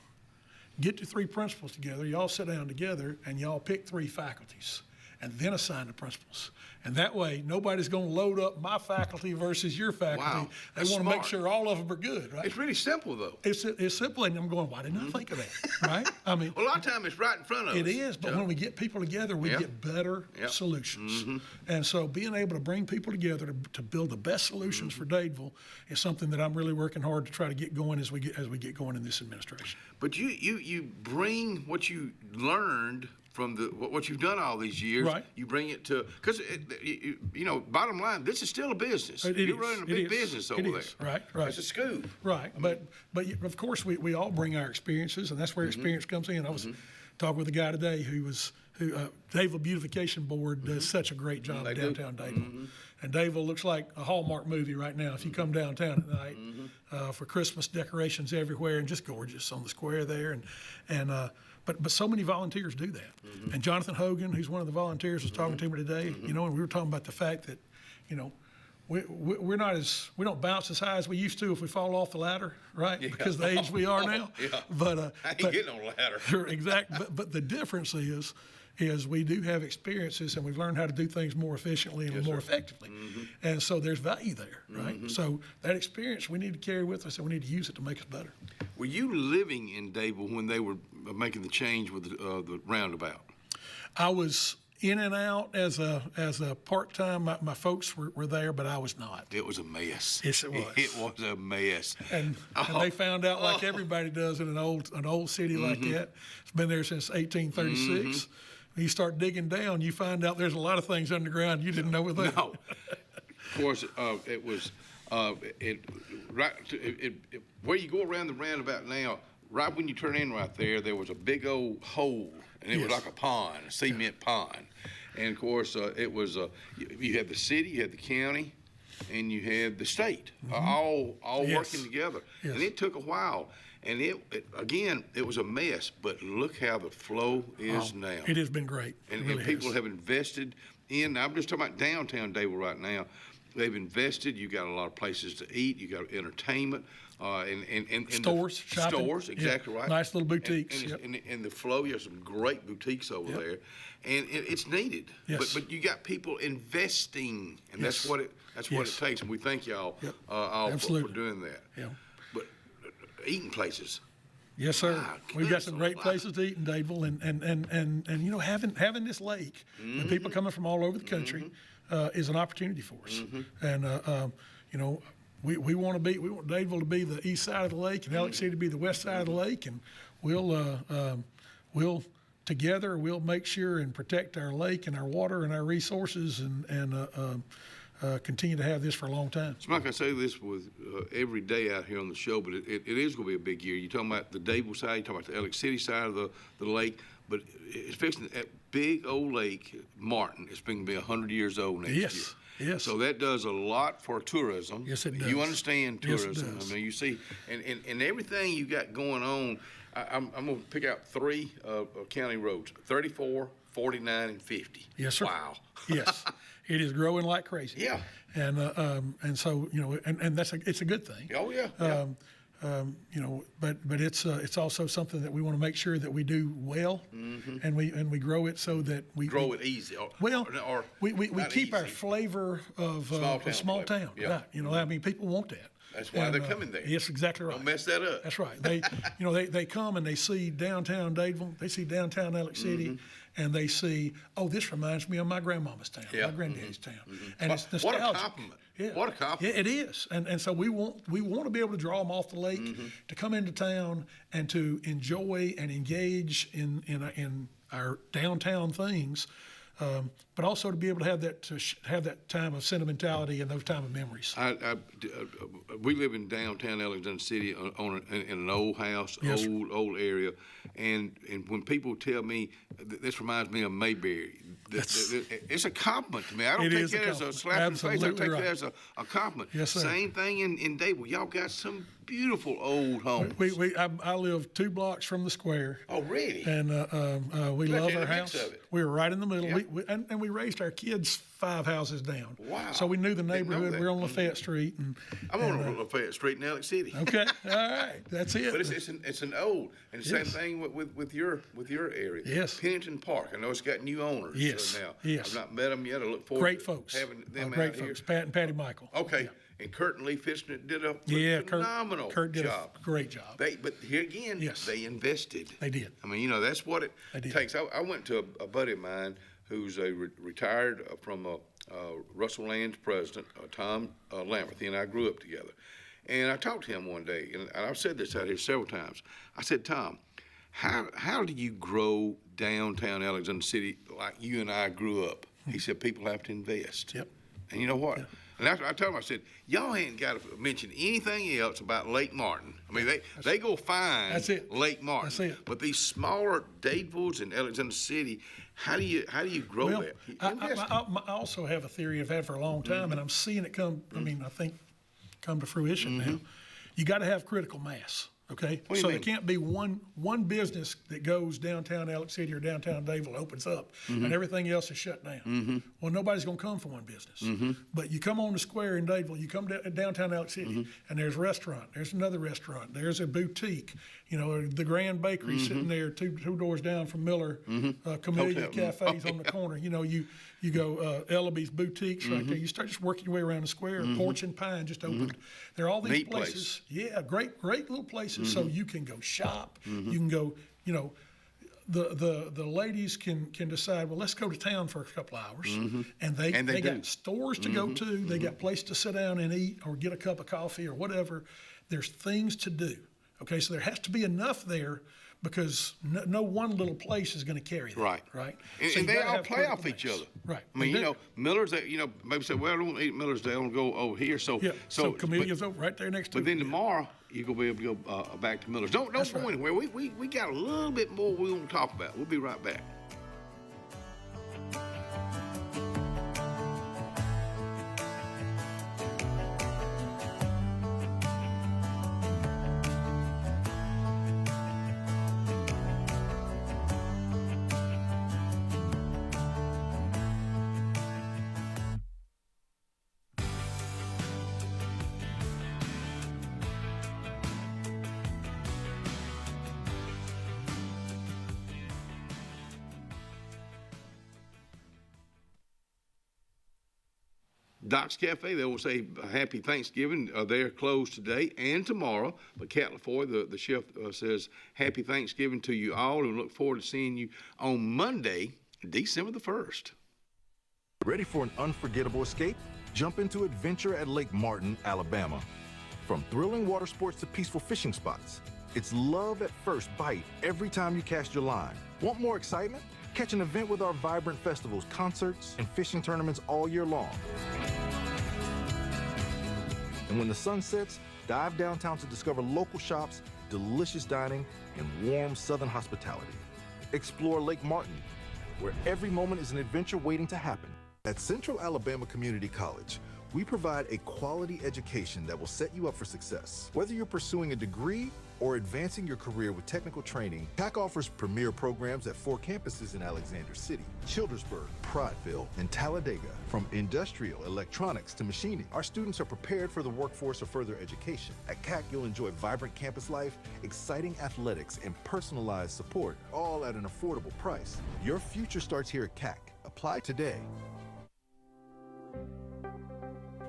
get your 3 principals together, y'all sit down together, and y'all pick 3 faculties, and then assign the principals. And that way, nobody's going to load up my faculty versus your faculty. Wow, they want to make sure all of them are good, right? It's really simple, though. It's simple, and I'm going, why didn't I think of that, right? I mean, well, a lot of times it's right in front of us. It is, but when we get people together, we get better solutions. Mm-hmm. And so being able to bring people together to build the best solutions for Dadeville is something that I'm really working hard to try to get going as we get going in this administration. But you bring what you learned from what you've done all these years, right. You bring it to, because, bottom line, this is still a business. You're running a big business over there. Right. It's a school. Right, but of course we all bring our experiences, and that's where experience comes in. I was talking with a guy today who Dadeville Beautification Board does such a great job downtown Dadeville. And Dadeville looks like a Hallmark movie right now if you come downtown at night for Christmas decorations everywhere, and just gorgeous on the square there. But so many volunteers do that. And Jonathan Hogan, who's one of the volunteers, was talking to me today, and we were talking about the fact that, we don't bounce as high as we used to if we fall off the ladder, right? Yeah. Because of the age we are now. Yeah. But I ain't getting on a ladder. Sure, exactly. But the difference is we do have experiences, and we've learned how to do things more efficiently and more effectively. And so there's value there, right? So that experience we need to carry with us, and we need to use it to make us better. Were you living in Dadeville when they were making the change with the roundabout? I was in and out as a part-time. My folks were there, but I was not. It was a mess. Yes, it was. It was a mess. And they found out, like everybody does in an old city like that. It's been there since 1836. When you start digging down, you find out there's a lot of things underground you didn't know were there. No. Of course, it was where you go around the roundabout now. Right when you turn in right there was a big old hole, and it was like a pond, a cement pond. And of course, it was you had the city, you had the county, and you had the state, all working together. Yes. And it took a while. And it was a mess, but look how the flow is now. It has been great. And, really and people has. have invested in, I'm just talking about downtown Dadeville right now. They've invested. You got a lot of places to eat. You got entertainment. And stores, shopping. Stores, exactly right. Nice little boutiques. And the flow, you have some great boutiques over there. And it's needed. Yes. But you got people investing, and that's what it takes. And we thank y'all all for doing that. Yeah. But eating places. Yes, sir. We've got some great places to eat in Dadeville, and you know, having this lake, and people coming from all over the country, is an opportunity for us. And you know, we want Dadeville to be the east side of the lake, and Alex City to be the west side of the lake, and we'll together we'll make sure and protect our lake and our water and our resources, and continue to have this for a long time. So I'm not going to say this with every day out here on the show, but it is going to be a big year. You're talking about the Dadeville side, you're talking about the Alex City side of the lake, but it's fixing that big old lake, Martin. It's going to be 100 years old next year. Yes. So that does a lot for tourism. Yes, it does. You understand tourism. Yes, it does. I mean, you see, and everything you got going on, I'm going to pick out three county roads, 34, 49, and 50. Yes, sir. Wow. Yes. It is growing like crazy. Yeah. And so, you know, and it's a good thing. Oh, yeah. You know, but it's also something that we want to make sure that we do well, and we grow it so that we grow it easy. We keep our flavor of small town. Yeah. Right. You know, I mean, people want that. That's why they're coming there. Yes, exactly right. Don't mess that up. That's right. They come and they see downtown Dadeville, they see downtown Alex City, and they see, oh, this reminds me of my grandmama's town, my granddaddy's town, and it's nostalgic. What a compliment! Yeah. What a compliment! Yeah, it is, and so we want to be able to draw them off the lake to come into town and to enjoy and engage in our downtown things. But also to be able to have that time of sentimentality and those time of memories. We live in downtown Alexander City in an old house, Yes, old area, and when people tell me this reminds me of Mayberry, it's a compliment to me. I don't take that as a slap in the face. I take that as a compliment. Yes, sir. Same thing in Dadeville. Y'all got some beautiful old homes. I live 2 blocks from the square. Oh, really? And we love our house. Of it. We were right in the middle. Yep. And we raised our kids 5 houses down. Wow. So we knew the Didn't know neighborhood. that. We're on Lafayette Street. I'm on Lafayette Street in Alex City. Okay. All right. That's it. But it's an old, and the same thing with your area. Yes. Pennington Park. I know it's got new owners now. Yes. I've not met them yet. I look forward Great to folks. having them Great out folks. here. Pat and Patty Michael. Okay. Yeah. And Kurt and Lee Fitchner did a phenomenal Kurt did job. a great job. But here again, they invested. They did. I mean, that's what it takes. I went to a buddy of mine who's a retired from Russell Land's president, Tom Lamberth. He and I grew up together. And I talked to him one day, and I've said this out here several times. I said, Tom, how do you grow downtown Alexander City like you and I grew up? He said, people have to invest. Yep. And you know what? Yeah. And I told him, I said, y'all ain't got to mention anything else about Lake Martin. I mean, they go find Lake Martin. That's it. But these smaller Dadevilles and Alexander City, how do you grow that? I also have a theory I've had for a long time, and I'm seeing it come. I mean, I think come to fruition now. You got to have critical mass. Okay, so there can't be one business that goes downtown Alex City or downtown Dadeville opens up, and everything else is shut down. Well, nobody's going to come for one business. But you come on the square in Dadeville, you come downtown Alex City, and there's a restaurant, there's another restaurant, there's a boutique. You know, the Grand Bakery sitting there two doors down from Miller, Camellia Cafes on the corner. You know, you go Ellaby's Boutiques right there. You start just working your way around the square. Porch and Pine just opened. There are all these Neat places. Yeah, great little places. So you can go shop. You can go, you know, the ladies can decide, well, let's go to town for a couple hours, and they do. got stores to go to, they got place to sit down and eat or get a cup of coffee or whatever. There's things to do. Okay, so there has to be enough there because no one little place is going to carry that. Right. And, So and you they gotta all have play critical off each mass. other. Right. I mean, They you do. know, Miller's, maybe say, well, I don't want to eat Miller's Day, I want to go over here. So Camellia's over right there next to But then tomorrow, you're going to be able to go back to Miller's. Don't go anywhere. We got a little bit more we want to talk about. We'll be right back. Doc's Cafe, they will say Happy Thanksgiving. They're closed today and tomorrow. But Cat LaFoy, the chef, says Happy Thanksgiving to you all and look forward to seeing you on Monday, December the 1st. Ready for an unforgettable escape? Jump into adventure at Lake Martin, Alabama. From thrilling water sports to peaceful fishing spots, it's love at first bite every time you cast your line. Want more excitement? Catch an event with our vibrant festivals, concerts, and fishing tournaments all year long. And when the sun sets, dive downtown to discover local shops, delicious dining, and warm southern hospitality. Explore Lake Martin, where every moment is an adventure waiting to happen. At Central Alabama Community College, we provide a quality education that will set you up for success. Whether you're pursuing a degree or advancing your career with technical training, CAC offers premier programs at 4 campuses in Alexander City, Childersburg, Prattville, and Talladega. From industrial, electronics to machining, our students are prepared for the workforce or further education. At CAC, you'll enjoy vibrant campus life, exciting athletics, and personalized support, all at an affordable price. Your future starts here at CAC. Apply today.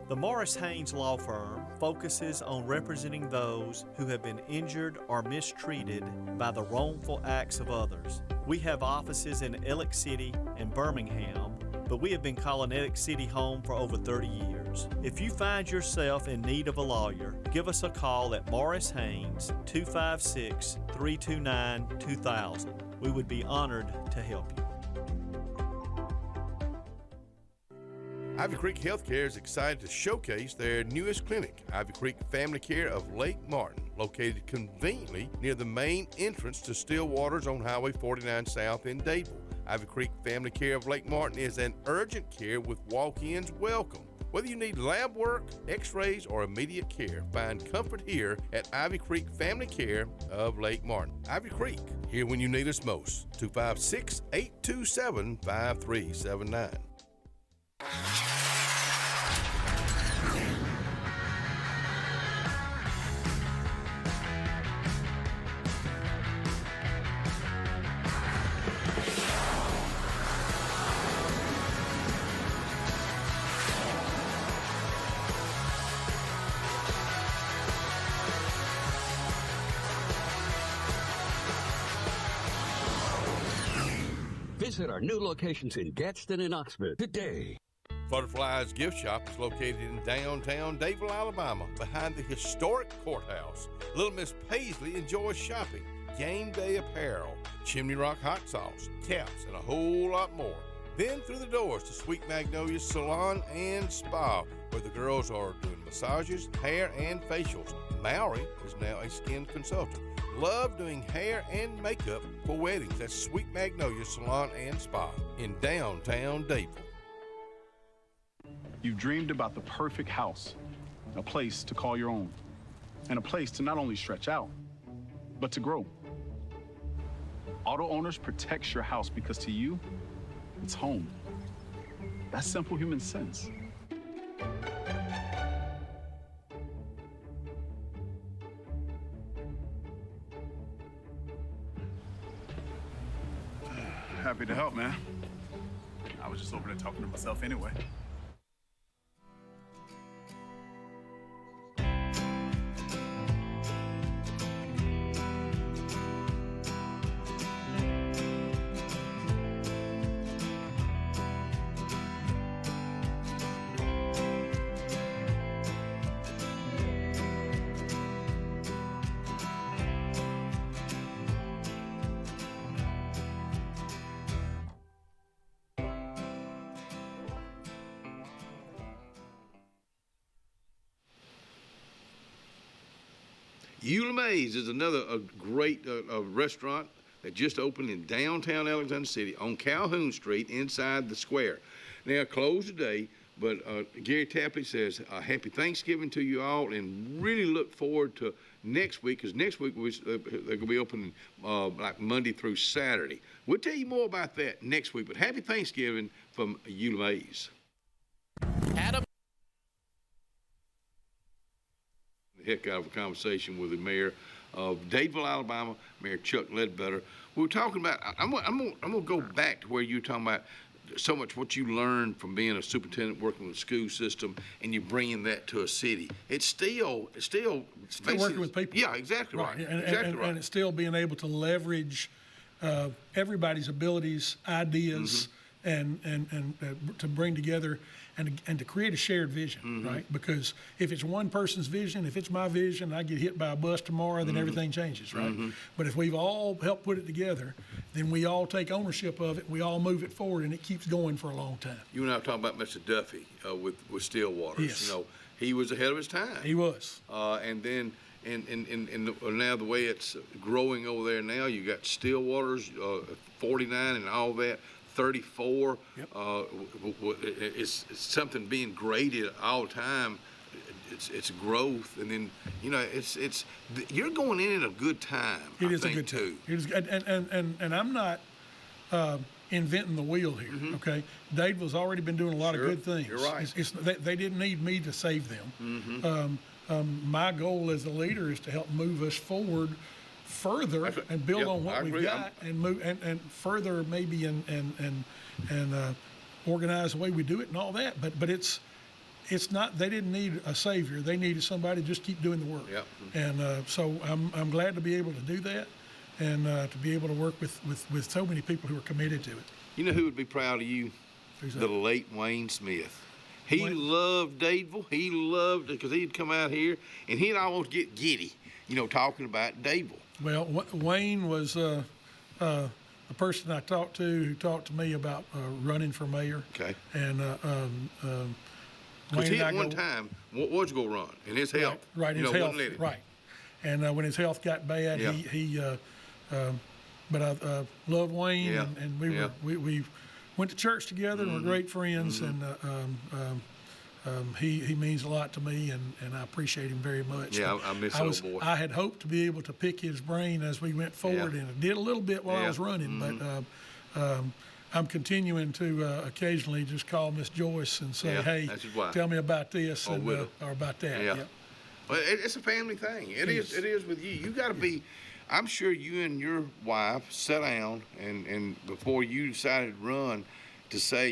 The Morris Haynes Law Firm focuses on representing those who have been injured or mistreated by the wrongful acts of others. We have offices in Ellick City and Birmingham, but we have been calling Ellick City home for over 30 years. If you find yourself in need of a lawyer, give us a call at Morris Haynes, 256-329-2000. We would be honored to help you. Ivy Creek Healthcare is excited to showcase their newest clinic, Ivy Creek Family Care of Lake Martin, located conveniently near the main entrance to Stillwater's on Highway 49 South in Dadeville. Ivy Creek Family Care of Lake Martin is an urgent care with walk-ins welcome. Whether you need lab work, x-rays, or immediate care, find comfort here at Ivy Creek Family Care of Lake Martin. Ivy Creek, here when you need us most. 256-827-5379. Visit our new locations in Gadsden and Oxford today. Butterfly's Gift Shop is located in downtown Dadeville, Alabama, behind the historic courthouse. Little Miss Paisley enjoys shopping, game day apparel, Chimney Rock hot sauce, caps, and a whole lot more. Then through the doors to Sweet Magnolia's Salon and Spa, where the girls are doing massages, hair, and facials. Maury is now a skin consultant. Love doing hair and makeup for weddings. That's Sweet Magnolia Salon and Spa in downtown Dadeville. You've dreamed about the perfect house, a place to call your own, and a place to not only stretch out, but to grow. Auto Owners protects your house because to you, it's home. That's simple human sense. Happy to help, man. I was just over there talking to myself anyway. Eula Mays is another great restaurant that just opened in downtown Alexander City on Calhoun Street inside the square. Now, closed today, but Gary Tapley says happy Thanksgiving to you all, and really look forward to next week, because next week they're going to be open like Monday through Saturday. We'll tell you more about that next week, but happy Thanksgiving from Eula Mays. Adam. Heck out of a conversation with the mayor of Dadeville, Alabama, Mayor Chuck Ledbetter. We were talking about, I'm gonna go back to where you were talking about so much what you learned from being a superintendent working with the school system, and you're bringing that to a city. It's still working with people. Yeah, exactly right. And it's still being able to leverage everybody's abilities, ideas, and to bring together and to create a shared vision, right? Because if it's one person's vision, if it's my vision, I get hit by a bus tomorrow, then everything changes, right? But if we've all helped put it together, then we all take ownership of it, we all move it forward, and it keeps going for a long time. You and I were talking about Mr. Duffy with Stillwater. Yes. You know, he was ahead of his time. He was. And then and now the way it's growing over there now, you got Stillwater's 49 and all that. 34. Yep. It's something being graded all the time. It's growth, and then it's you're going in at a good time. It is a good time. It is, and I'm not inventing the wheel here. Okay, Dadeville's already been doing a lot of good things. You're right. They didn't need me to save them. My goal as a leader is to help move us forward further and build on what we've got and move and further maybe and organize the way we do it and all that. But it's not, they didn't need a savior. They needed somebody to just keep doing the work. And so I'm glad to be able to do that and to be able to work with so many people who are committed to it. You know who would be proud of you? The late Wayne Smith. He loved Dadeville. He loved it because he'd come out here and he'd almost get giddy, talking about Dadeville. Well, Wayne was the person I talked to who talked to me about running for mayor. Okay. And because he at one time was going to run, and his health, right, his health, right. And when his health got bad, but I loved Wayne, and we went to church together, and we're great friends, and he means a lot to me, and I appreciate him very much. Yeah, I miss old boy. I had hoped to be able to pick his brain as we went forward, and I did a little bit while I was running, but I'm continuing to occasionally just call Miss Joyce and say, hey, tell me about this or about that. Yeah. Well, it's a family thing. It is with you. You got to be. I'm sure you and your wife sat down and before you decided to run, to say,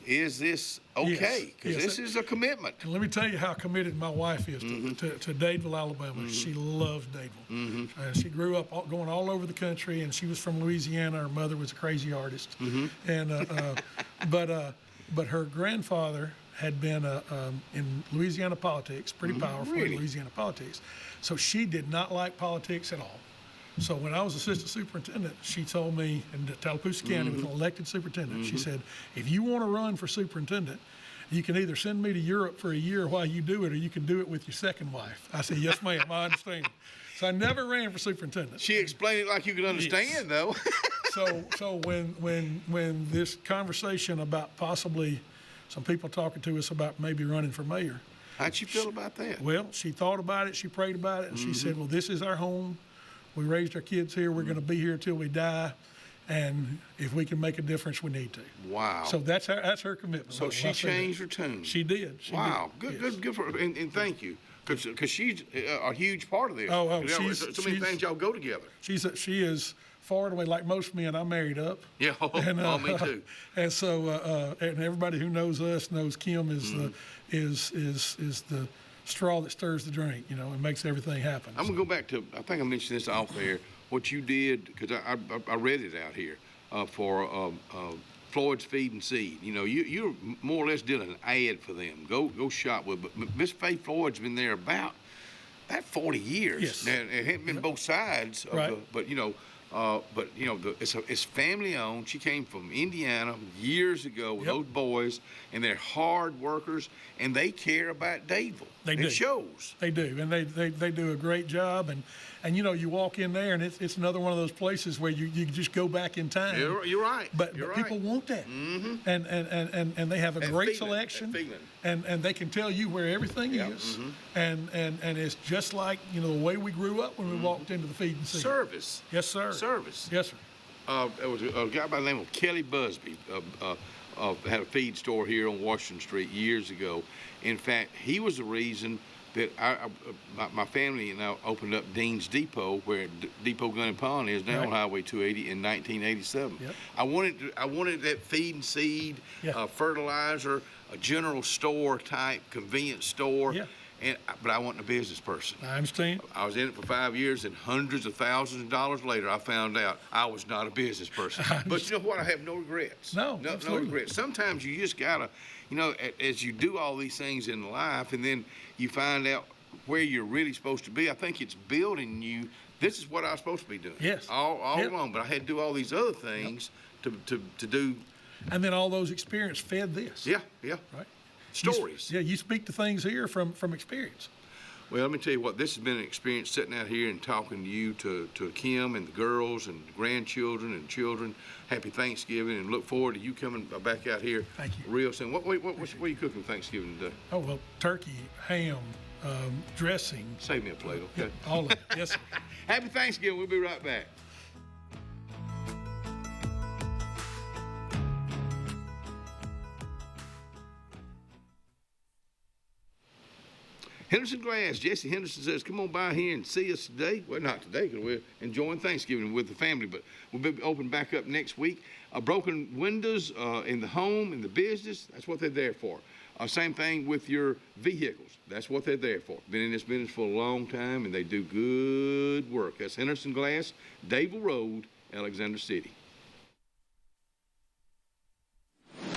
is this okay? Because this is a commitment. And let me tell you how committed my wife is to Dadeville, Alabama. She loves Dadeville. She grew up going all over the country, and she was from Louisiana. Her mother was a crazy artist. And but her grandfather had been in Louisiana politics, pretty powerful in Louisiana politics. So she did not like politics at all. So when I was assistant superintendent, she told me in Tallapoosa County with an elected superintendent, she said, if you want to run for superintendent, you can either send me to Europe for a year while you do it, or you can do it with your second wife. I said, yes, ma'am, I understand. So I never ran for superintendent. She explained it like you could understand, though. So when this conversation about possibly some people talking to us about maybe running for mayor. How'd you feel about that? Well, she thought about it, she prayed about it, and she said, well, this is our home. We raised our kids here. We're going to be here till we die, and if we can make a difference, we need to. Wow. So that's her commitment. So she changed her tune. She did. Wow. Good for her, and thank you, because she's a huge part of this. So many things y'all go together. She is far and away, like most men, I'm married up. Yeah, me too. And so, and everybody who knows us knows Kim is the straw that stirs the drink, and makes everything happen. I'm going to go back to, I think I mentioned this off there, what you did, because I read it out here, for Floyd's Feed and Seed. You more or less did an ad for them. Go shop with, but Miss Faye Floyd's been there about 40 years. Yes. Now, it hasn't been both sides, of but But you know, it's family owned. She came from Indiana years ago with those boys, and they're hard workers, and they care about Dadeville. They do. It shows. They do, and they do a great job. And you know, you walk in there, and it's another one of those places where you just go back in time. You're right. But people want that, and they have a great selection, and they can tell you where everything is, and it's just like, you know, the way we grew up when we walked into the feed and seed. Service. Yes, sir. Service. Yes, sir. There was a guy by the name of Kelly Busby, had a feed store here on Washington Street years ago. In fact, he was the reason that my family and I opened up Dean's Depot, where Depot Gun and Pond is now on Highway 280 in 1987. Yep. I wanted that feed and seed, fertilizer, a general store type convenience store. Yeah. But I wasn't a business person. I understand. I was in it for 5 years, and hundreds of thousands of dollars later, I found out I was not a business person. But you know what? I have no regrets. No regrets. Sometimes you just gotta, you know, as you do all these things in life, and then you find out where you're really supposed to be. I think it's building you. This is what I was supposed to be doing. Yes. All along, but I had to do all these other things to do. And then all those experience fed this. Yeah. Right. Stories. You speak to things here from experience. Well, let me tell you what, this has been an experience sitting out here and talking to you, to Kim and the girls and the grandchildren and children. Happy Thanksgiving, and look forward to you coming back out here. Thank you. Real soon. What are you cooking for Thanksgiving today? Oh, well, turkey, ham, dressing. Save me a plate, okay? All of it, yes, sir. Happy Thanksgiving. We'll be right back. Henderson Glass. Jesse Henderson says, come on by here and see us today. Well, not today, because we're enjoying Thanksgiving with the family, but we'll be open back up next week. Broken windows in the home, in the business, that's what they're there for. Same thing with your vehicles. That's what they're there for. Been in this business for a long time, and they do good work. That's Henderson Glass, Dadeville Road, Alexander City.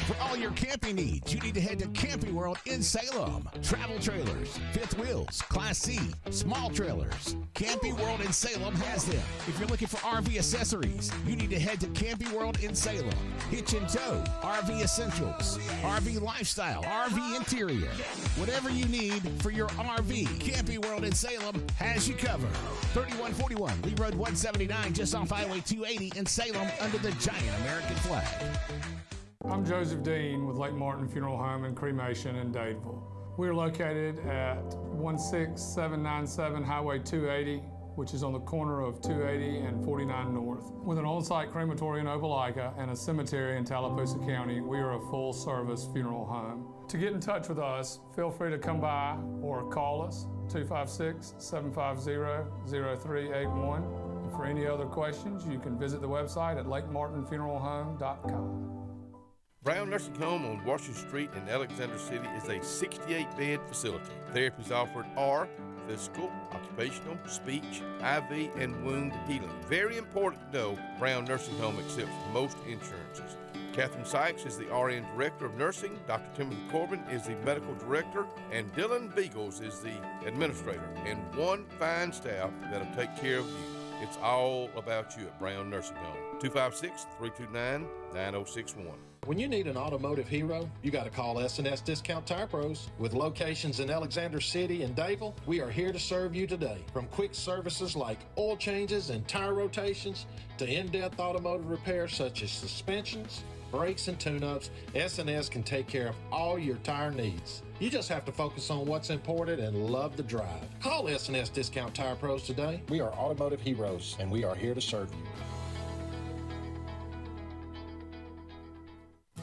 For all your camping needs, you need to head to Camping World in Salem. Travel trailers, fifth wheels, Class C, small trailers. Camping World in Salem has them. If you're looking for RV accessories, you need to head to Camping World in Salem. Hitch and tow, RV essentials, RV lifestyle, RV interior. Whatever you need for your RV, Camping World in Salem has you covered. 3141 Lee Road 179, just off Highway 280 in Salem, under the giant American flag. I'm Joseph Dean with Lake Martin Funeral Home and Cremation in Dadeville. We're located at 16797 Highway 280, which is on the corner of 280 and 49 North. With an on-site crematory in Opelika and a cemetery in Tallapoosa County, we are a full-service funeral home. To get in touch with us, feel free to come by or call us, 256-750-0381. And for any other questions, you can visit the website at lakemartinfuneralhome.com. Brown Nursing Home on Washington Street in Alexander City is a 68-bed facility. Therapies offered are physical, occupational, speech, IV, and wound healing. Very important to know, Brown Nursing Home accepts most insurances. Catherine Sykes is the RN Director of Nursing, Dr. Timothy Corbin is the Medical Director, and Dylan Beagles is the Administrator, and one fine staff that'll take care of you. It's all about you at Brown Nursing Home. 256-329-9061. When you need an automotive hero, you got to call S&S Discount Tire Pros. With locations in Alexander City and Dadeville, we are here to serve you today. From quick services like oil changes and tire rotations to in-depth automotive repairs such as suspensions, brakes, and tune-ups, S&S can take care of all your tire needs. You just have to focus on what's important and love the drive. Call S&S Discount Tire Pros today. We are automotive heroes, and we are here to serve you.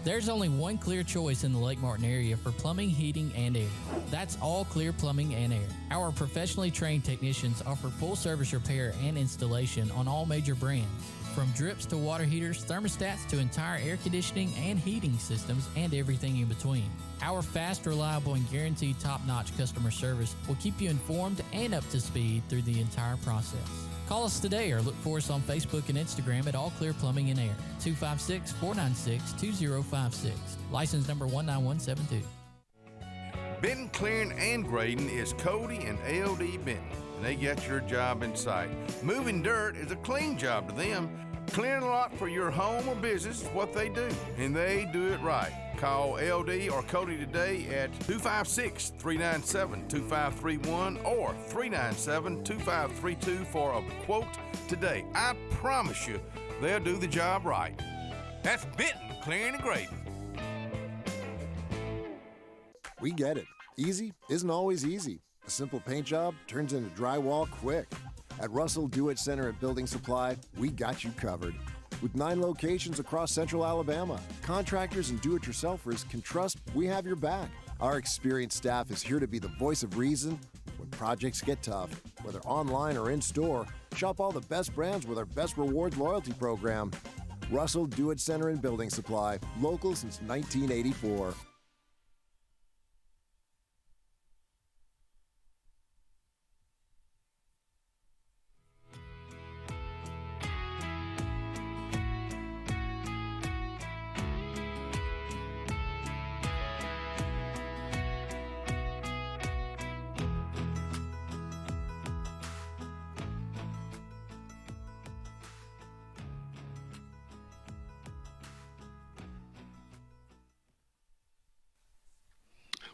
There's only one clear choice in the Lake Martin area for plumbing, heating, and air. That's All Clear Plumbing and Air. Our professionally trained technicians offer full service repair and installation on all major brands. From drips to water heaters, thermostats to entire air conditioning and heating systems, and everything in between. Our fast, reliable, and guaranteed top-notch customer service will keep you informed and up to speed through the entire process. Call us today or look for us on Facebook and Instagram at All Clear Plumbing and Air, 256-496-2056. License number 19172. Benton, clearing, and grading is Cody and LD Benton. and they get your job in sight. Moving dirt is a clean job to them. Clearing a lot for your home or business is what they do, and they do it right. Call LD or Cody today at 256-397-2531 or 397-2532 for a quote today. I promise you, they'll do the job right. That's Benton Clearing and Grading. We get it. Easy isn't always easy. A simple paint job turns into drywall quick. At Russell Do-It Center and Building Supply, we got you covered. With 9 locations across central Alabama, contractors and do-it-yourselfers can trust we have your back. Our experienced staff is here to be the voice of reason when projects get tough. Whether online or in-store, shop all the best brands with our Best Rewards loyalty program. Russell Do-It Center and Building Supply, local since 1984.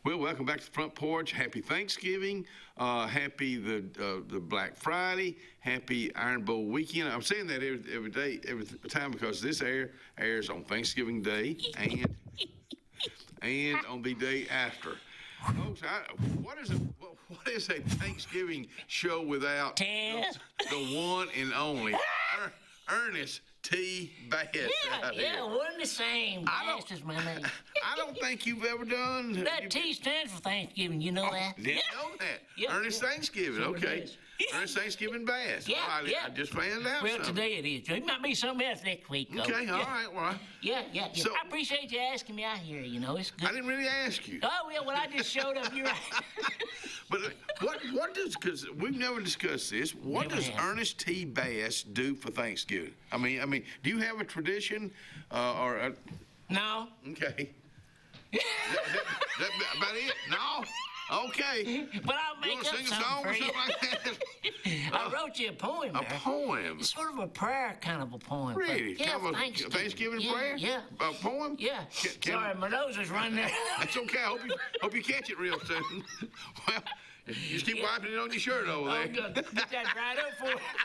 Well, welcome back to the Front Porch. Happy Thanksgiving. Happy the Black Friday. Happy Iron Bowl weekend. I'm saying that every day, every time, because this airs on Thanksgiving Day and on the day after. Folks, what is a Thanksgiving show without the one and only Ernest T. Bass? Yeah, we're in the same. Bass is my name. I don't think you've ever done. That T stands for Thanksgiving. You know that? Didn't know that. Yeah, Ernest Thanksgiving. Sure okay. is. Ernest Thanksgiving Bass. Yeah, I just found out. Well, something. today it is. It might be something else next week, though. Okay, all right. Well, yeah. So, I appreciate you asking me out here. You know, it's good. I didn't really ask you. Oh, yeah, well, I just showed up. You're right. But what does, because we've never discussed this, what does Ernest T. Bass do for Thanksgiving? I mean, do you have a tradition or? No. Okay. that about it? No? Okay. But I'll make you up sing a something song for or you. something like that? I wrote you a poem. A poem? It's sort of a prayer kind of a poem. Really? Yeah, kind of a Thanksgiving prayer? Yeah. A poem? Yeah. Sorry, my nose is running there. That's okay. I hope you catch it real soon. Well, you just keep wiping it on your shirt over there. Oh, good. Get that dried up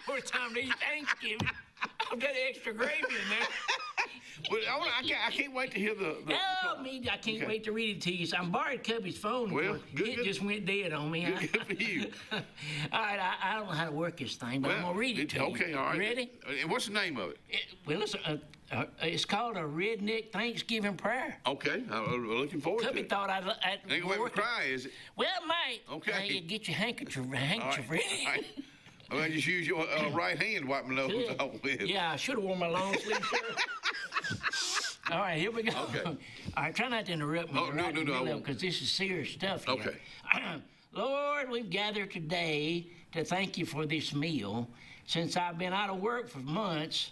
for time to eat Thanksgiving. I've got extra gravy in there. Well, I can't wait to hear the I can't wait to read it to you. So I borrowed Cubby's phone. Well, good. Just went dead on me. Good for you. All right, I don't know how to work this thing, but I'm going to read it to you. Okay, all right. Ready? And what's the name of it? It's called a Redneck Thanksgiving Prayer. Okay, I'm looking forward to it. Cubby thought I'd ain't gonna make me cry, is it? Well, mate. Okay. You get your handkerchief ready. All right. Well, just use your right hand to wipe my nose off with. Yeah, I should have worn my long sleeve shirt. All right, here we go. Okay. All right, try not to interrupt me. Oh, no, I won't. Because this is serious stuff here. Okay. Lord, we've gathered today to thank you for this meal. Since I've been out of work for months,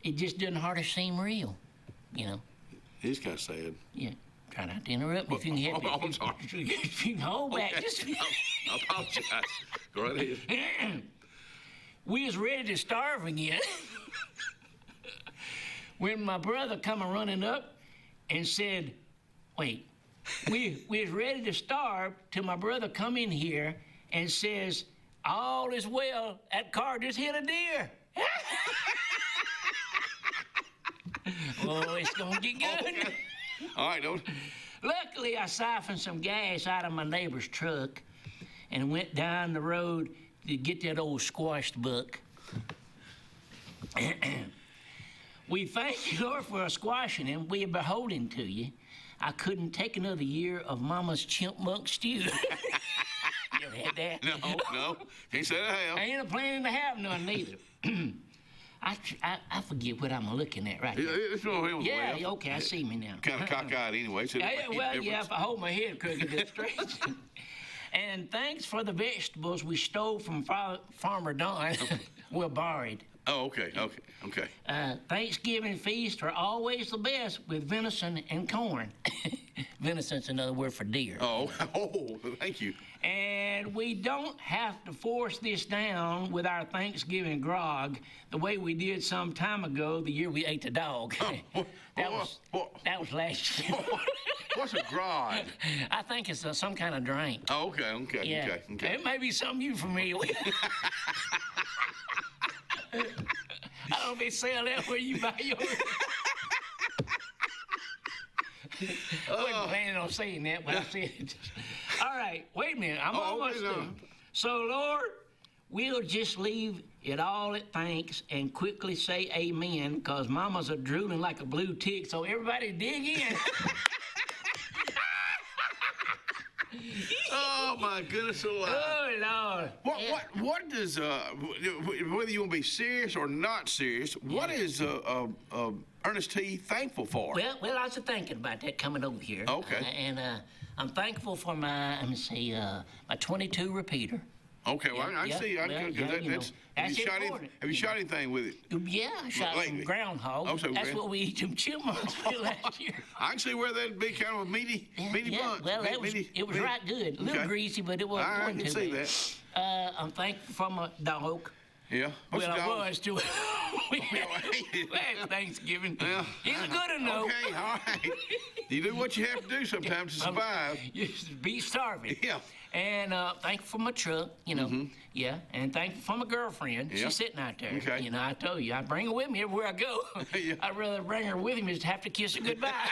it just doesn't hardly seem real, you know. It's kind of sad. Yeah. Try not to interrupt me if you can help me. I'm sorry. If you can hold back just a minute. I apologize. Go right ahead. We was ready to starve again when my brother come running up and said, wait, we was ready to starve till my brother come in here and says, all is well, that car just hit a deer. Oh, it's gonna get good. Okay. All right, don't. Luckily, I siphoned some gas out of my neighbor's truck and went down the road to get that old squashed buck. We thank you, Lord, for squashing him. We are beholden to you. I couldn't take another year of Mama's chipmunk stew. You ever had that? No. Can't say I have. I ain't planning to have none neither. I forget what I'm looking at right now. It's over here on the left. Yeah, okay, I see me now. Kind of cockeyed anyway. So if I hold my head crooked, it's straight. And thanks for the vegetables we stole from Farmer Don. We're borrowed. Oh, okay. Thanksgiving feasts are always the best with venison and corn. Venison's another word for deer. Oh, thank you. And we don't have to force this down with our Thanksgiving grog the way we did some time ago, the year we ate the dog. That was last year. What's a grog? I think it's some kind of drink. Oh, okay. Yeah. It may be something you're familiar with. I don't know if they sell that where you buy yours. I wasn't planning on saying that, but I said it. All right, wait a minute. I'm almost through. So, Lord, we'll just leave it all at thanks and quickly say amen, because mamas are drooling like a blue tick, so everybody dig in. Oh, my goodness alive. Oh, Lord. What does, whether you want to be serious or not serious, what is Ernest T. thankful for? Well, I was thinking about that coming over here. Okay. And I'm thankful for my, my 22 repeater. Okay, well, I see. Have you shot anything with it? Yeah, I shot some groundhog. Oh, so that's what we eat them chipmunks with last year. I can see where that'd be kind of a meaty bunch. Well, it was right good. A little greasy, but it wasn't I can see bad. that. I'm thankful for my dog. Yeah. I was too. Last Thanksgiving. Yeah. He's a good enough. Okay, all right. You do what you have to do sometimes to survive. You be starving. Yeah. And thankful for my truck, Yeah, and thankful for my girlfriend. Yeah. She's sitting out there. Okay. I told you, I bring her with me everywhere I go. Yeah. I'd rather bring her with me than to have to kiss her goodbye.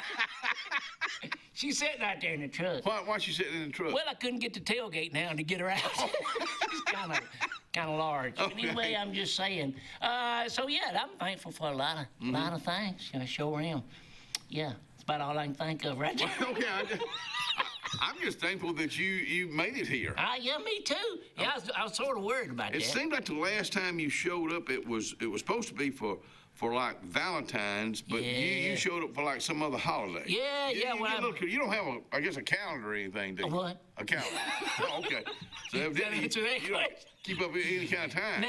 She's sitting out there in the truck. Why she sitting in the truck? Well, I couldn't get the tailgate now to get her out. She's kind of large. Okay. Anyway, I'm just saying. So yeah, I'm thankful for a lot of things. I sure am. Yeah, that's about all I can think of right now. Okay. I'm just thankful that you made it here. Yeah, me too. Yeah, I was sort of worried about that. It seemed like the last time you showed up, it was supposed to be for like Valentine's, but you showed up for like some other holiday. Yeah. You don't have a calendar or anything, do you? What? A calendar. Oh, okay. So evidently you don't keep up with any kind of time.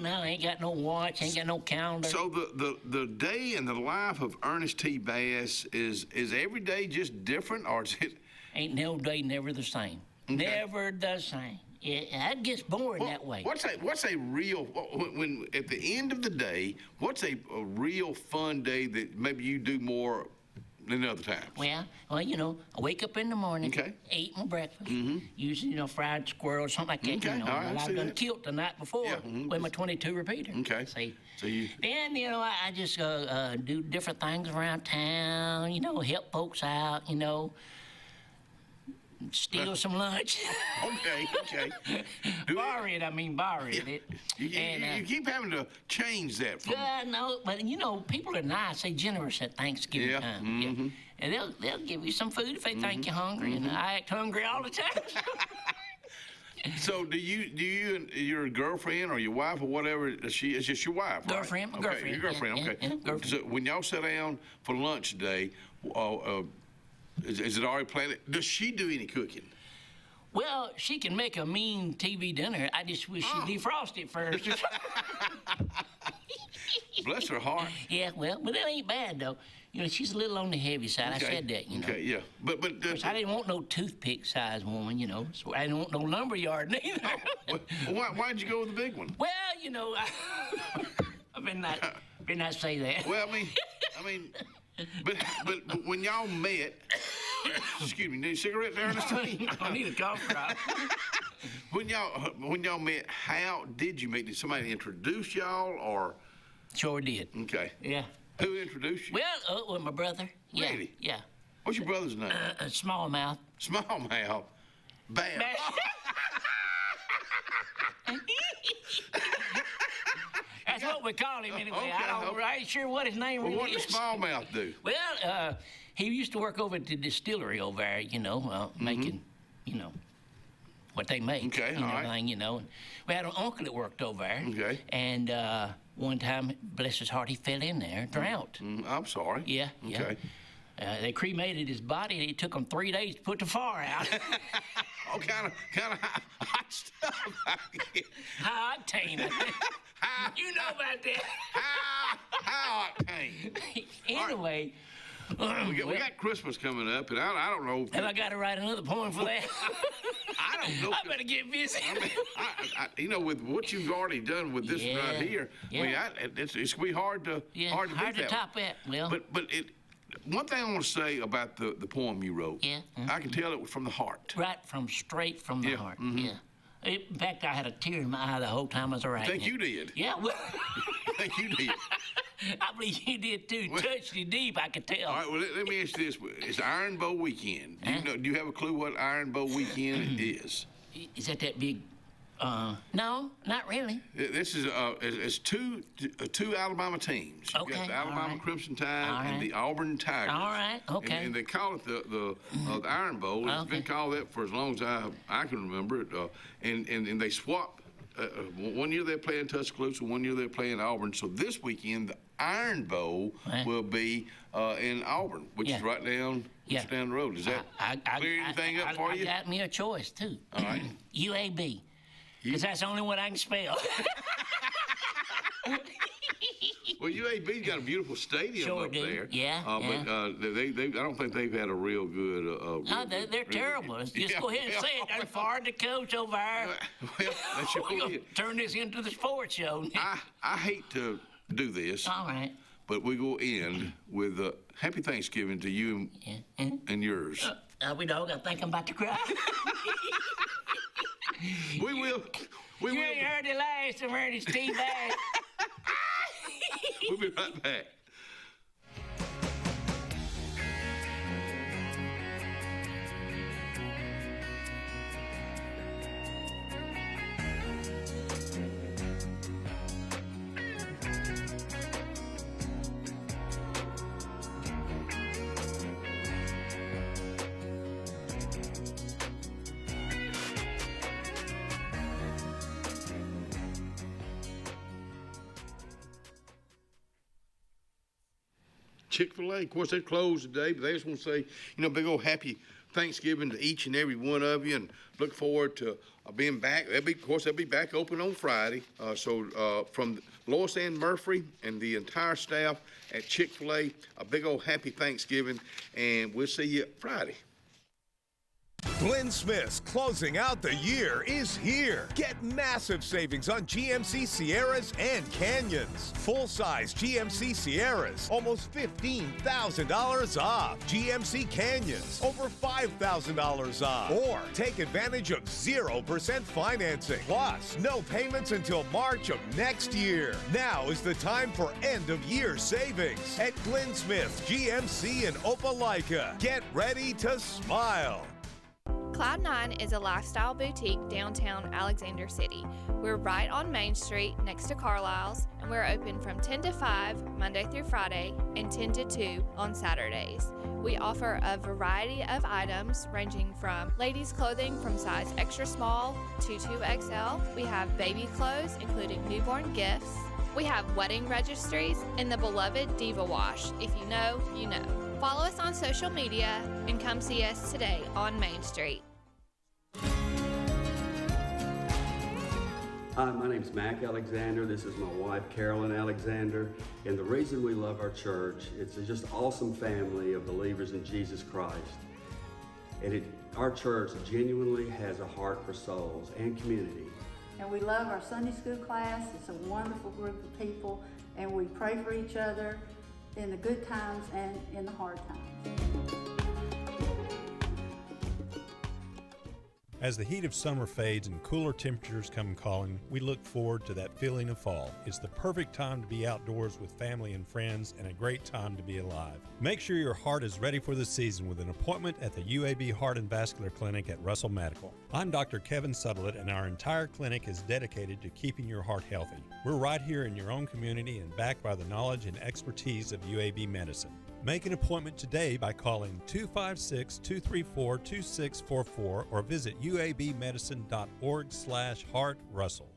No, ain't got no watch, ain't got no calendar. So the day in the life of Ernest T. Bass is every day just different, or is it? Ain't no day never the same. Okay. Never the same. That gets boring that way. What's a real, when at the end of the day, what's a real fun day that maybe you do more than other times? Well, I wake up in the morning, eat my breakfast, usually, fried squirrel or something like that. Okay, all right, I've done killed the night before with my 22 repeater. Okay. See? So you... Then, I just do different things around town, help folks out, steal some lunch. Okay. Borrow it. You keep having to change that for me. No, but people are nice. They generous at Thanksgiving time. Yeah. And they'll give you some food if they think you're hungry, and I act hungry all the time. So do you and your girlfriend or your wife or whatever, it's just your wife, girlfriend, right? girlfriend. Your girlfriend, yeah, okay. Yeah, girlfriend. So when y'all sit down for lunch today, is it already planned? Does she do any cooking? Well, she can make a mean TV dinner. I just wish she'd defrost it first. Bless her heart. Yeah, well, but it ain't bad, though. She's a little on the heavy side. Okay. I said that, Okay, yeah. But I didn't want no toothpick-sized woman, so I didn't want no lumberyard neither. Why'd you go with the big one? Well, I better not say that. Well, I mean, but when y'all met, excuse me, need a cigarette there, Ernestine? I need a cough drop. When y'all met, how did you meet? Did somebody introduce y'all, or? Sure did. Okay. Yeah. Who introduced you? Well, my brother. Yeah. Really? Yeah. What's your brother's name? Smallmouth. Smallmouth. Bam. That's what we call him anyway. Okay, I ain't sure what his name really is. What did Smallmouth do? Well, he used to work over at the distillery over there, making, what they make. Okay, all right. And we had an uncle that worked over there. Okay. And one time, bless his heart, he fell in there, drowned. I'm sorry. Yeah. Okay. They cremated his body. It took them 3 days to put the fire out. Oh, kind of hot stuff. High octane. You know about that. High octane. Anyway, We got Christmas coming up, and I don't know. Have I got to write another poem for that? I don't know. I better get busy. I mean, with what you've already done with this right here, I mean, it's going to be hard to hard to top that. Well, but one thing I want to say about the poem you wrote. Yeah. I can tell it was from the heart. Right straight from the heart. Yeah. In fact, I had a tear in my eye the whole time I was writing. I think you did. Yeah. Well, I think you did. I believe you did too. Touched you deep, I could tell. All right, well, let me ask you this. It's Iron Bowl weekend. Do you have a clue what Iron Bowl weekend is? Is that big? No, not really. This is it's two Alabama teams. You've got the Alabama Crimson Tide and the Auburn Tigers. All right, okay. And they call it the Iron Bowl. It's been called that for as long as I can remember it. And they swap. 1 year they're playing Tuscaloosa, 1 year they're playing Auburn. So this weekend, the Iron Bowl will be in Auburn, which is right down the road. Does that clear anything up for you? I got me a choice, too. All right. UAB. Because that's the only one I can spell. Well, UAB's got a beautiful stadium up there. Yeah. But I don't think they've had a real good. No, they're terrible. Let's just go ahead and say it. They fired the coach over there. Well, that's We're going to turn this into the sports show. I hate to do this. All right. But we go end with Happy Thanksgiving to you and yours. We dog, I think I'm about to cry. We will. You ain't heard the last of Ernest T. Bass. We'll be right back. Chick-fil-A, of course, they're closed today, but they just want to say, big old happy Thanksgiving to each and every one of you, and look forward to being back. They'll be back open on Friday. So from Lois Ann Murphy and the entire staff at Chick-fil-A, a big old happy Thanksgiving, and we'll see you Friday. Glenn Smith's closing out the year is here. Get massive savings on GMC Sierras and Canyons. Full-size GMC Sierras, almost $15,000 off. GMC Canyons, over $5,000 off. Or take advantage of 0% financing. Plus, no payments until March of next year. Now is the time for end-of-year savings at Glenn Smith's GMC in Opelika. Get ready to smile. Cloud9 is a lifestyle boutique downtown Alexander City. We're right on Main Street next to Carlisle's, and we're open from 10 to 5 Monday through Friday and 10 to 2 on Saturdays. We offer a variety of items ranging from ladies' clothing from size extra small to 2XL. We have baby clothes, including newborn gifts. We have wedding registries and the beloved Diva Wash. If you know, you know. Follow us on social media and come see us today on Main Street. Hi, my name's Mac Alexander. This is my wife, Carolyn Alexander. And the reason we love our church, it's just an awesome family of believers in Jesus Christ. And our church genuinely has a heart for souls and community. And we love our Sunday school class. It's a wonderful group of people, and we pray for each other in the good times and in the hard times. As the heat of summer fades and cooler temperatures come calling, we look forward to that feeling of fall. It's the perfect time to be outdoors with family and friends, and a great time to be alive. Make sure your heart is ready for the season with an appointment at the UAB Heart and Vascular Clinic at Russell Medical. I'm Dr. Kevin Sutherland, and our entire clinic is dedicated to keeping your heart healthy. We're right here in your own community and backed by the knowledge and expertise of UAB Medicine. Make an appointment today by calling 256-234-2644 or visit uabmedicine.org/heartrussell.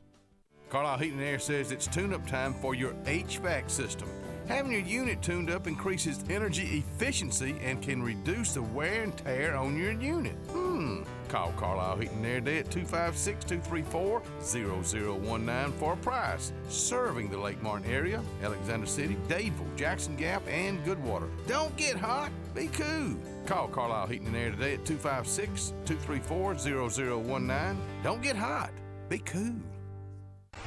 Carlisle Heating and Air says it's tune-up time for your HVAC system. Having your unit tuned up increases energy efficiency and can reduce the wear and tear on your unit. Call Carlisle Heating and Air today at 256-234-0019 for a price. Serving the Lake Martin area, Alexander City, Dadeville, Jackson Gap, and Goodwater. Don't get hot, be cool. Call Carlisle Heating and Air today at 256-234-0019. Don't get hot, be cool.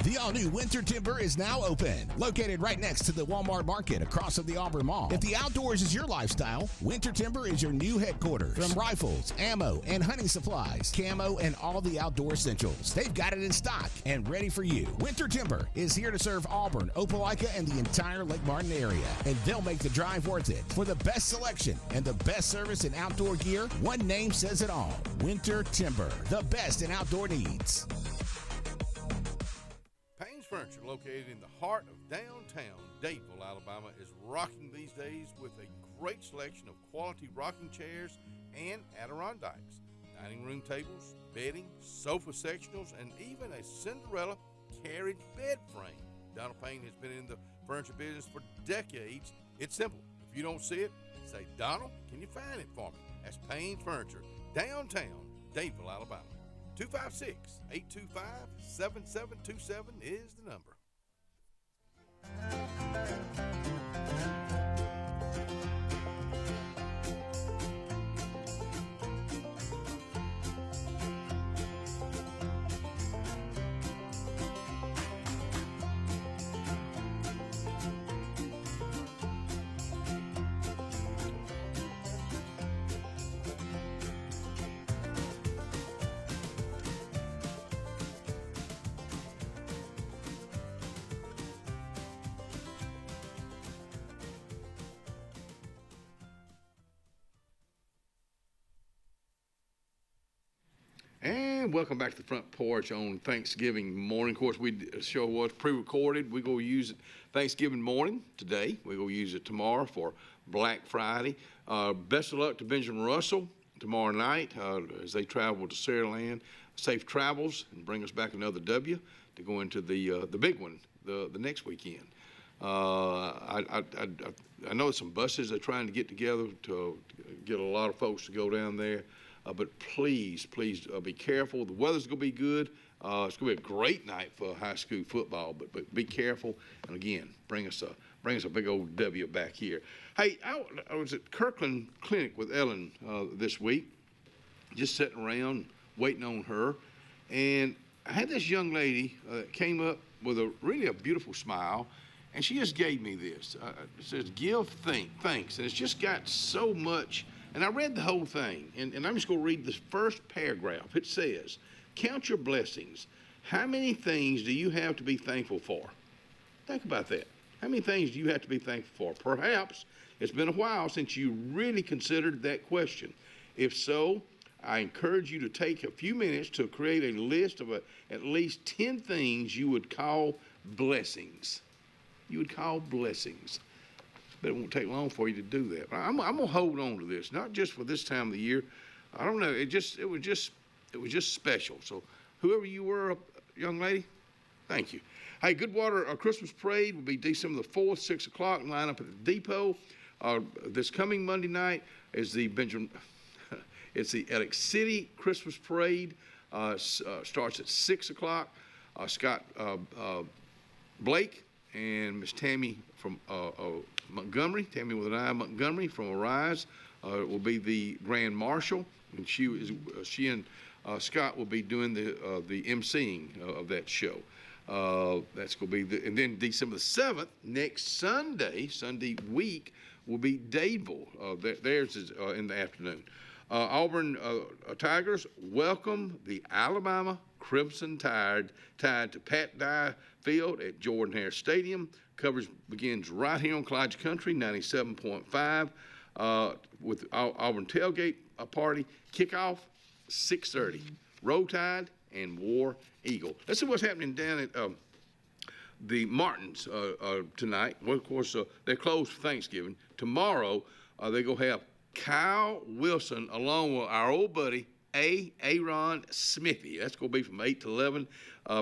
The all-new Winter Timber is now open. Located right next to the Walmart Market across from the Auburn Mall. If the outdoors is your lifestyle, Winter Timber is your new headquarters. From rifles, ammo, and hunting supplies, camo, and all the outdoor essentials, they've got it in stock and ready for you. Winter Timber is here to serve Auburn, Opelika, and the entire Lake Martin area. And they'll make the drive worth it. For the best selection and the best service in outdoor gear, one name says it all. Winter Timber, the best in outdoor needs. Furniture, located in the heart of downtown Dadeville, Alabama, is rocking these days with a great selection of quality rocking chairs and Adirondacks, dining room tables, bedding, sofa sectionals, and even a Cinderella carriage bed frame. Donald Payne has been in the furniture business for decades. It's simple. If you don't see it, say, Donald, can you find it for me? That's Payne's Furniture, downtown Dadeville, Alabama. 256-825-7727 is the number. And welcome back to the Front Porch on Thanksgiving morning. Of course, the show was pre-recorded. We're going to use it Thanksgiving morning today. We're going to use it tomorrow for Black Friday. Best of luck to Benjamin Russell tomorrow night as they travel to Saraland. Safe travels and bring us back another W to go into the big one the next weekend. I know some buses are trying to get together to get a lot of folks to go down there. But please be careful. The weather's going to be good. It's going to be a great night for high school football, but be careful. And again, bring us a big old W back here. Hey, I was at Kirkland Clinic with Ellen this week, just sitting around waiting on her. And I had this young lady came up with a really beautiful smile, and she just gave me this. It says, give thanks. And it's just got so much. And I read the whole thing, and I'm just going to read this first paragraph. It says, count your blessings. How many things do you have to be thankful for? Think about that. How many things do you have to be thankful for? Perhaps it's been a while since you really considered that question. If so, I encourage you to take a few minutes to create a list of at least 10 things you would call blessings. You would call blessings. But it won't take long for you to do that. I'm going to hold on to this, not just for this time of the year. I don't know. It was just special. So whoever you were, young lady, thank you. Hey, Goodwater Christmas Parade will be December the 4th, 6 o'clock. Line up at the depot. This coming Monday night is it's the Alex City Christmas Parade. Starts at 6 o'clock. Scott Blake and Miss Tammy from Montgomery, Tammy with an I, Montgomery from Arise, will be the Grand Marshal, and she and Scott will be doing the emceeing of that show. That's going to be and then December the 7th, next Sunday week, will be Dadeville. Theirs is in the afternoon. Auburn Tigers welcome the Alabama Crimson Tide to Pat Dye Field at Jordan-Hare Stadium. Coverage begins right here on Clyde Country, 97.5, with Auburn Tailgate Party. Kickoff, 6:30. Roll Tide and War Eagle. Let's see what's happening down at the Martins tonight. Well, of course, they're closed for Thanksgiving. Tomorrow, they're going to have Kyle Wilson along with our old buddy, Aaron Smithy. That's going to be from 8 to 11.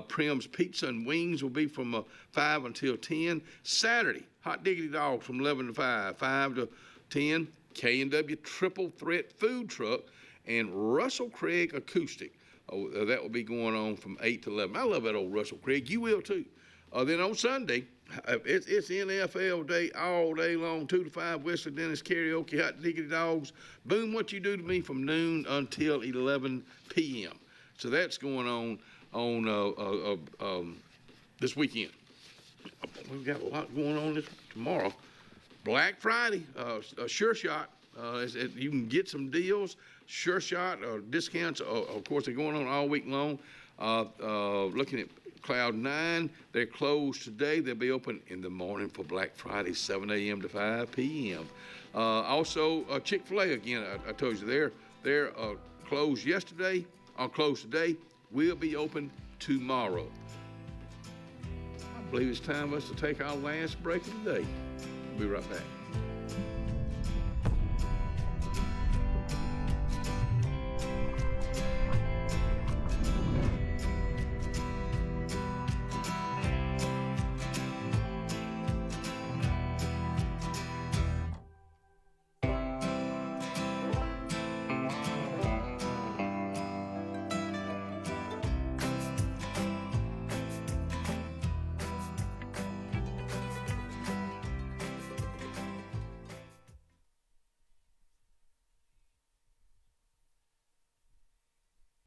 Prim's Pizza and Wings will be from 5 until 10. Saturday, Hot Diggity Dogs from 11 to 5, 5 to 10. K&W Triple Threat Food Truck and Russell Craig Acoustic. That will be going on from 8 to 11. I love that old Russell Craig. You will too. Then on Sunday, it's NFL day all day long, 2 to 5, Wesley Dennis karaoke, hot diggity dogs. Boom, what you do to me from noon until 11 p.m. So that's going on this weekend. We've got a lot going on tomorrow. Black Friday, Sure Shot. You can get some deals. Sure Shot discounts. Of course, they're going on all week long. Looking at Cloud 9, they're closed today. They'll be open in the morning for Black Friday, 7 a.m. to 5 p.m. Also, Chick-fil-A, again, I told you, they're closed yesterday, closed today. Will be open tomorrow. I believe it's time for us to take our last break of the day. We'll be right back.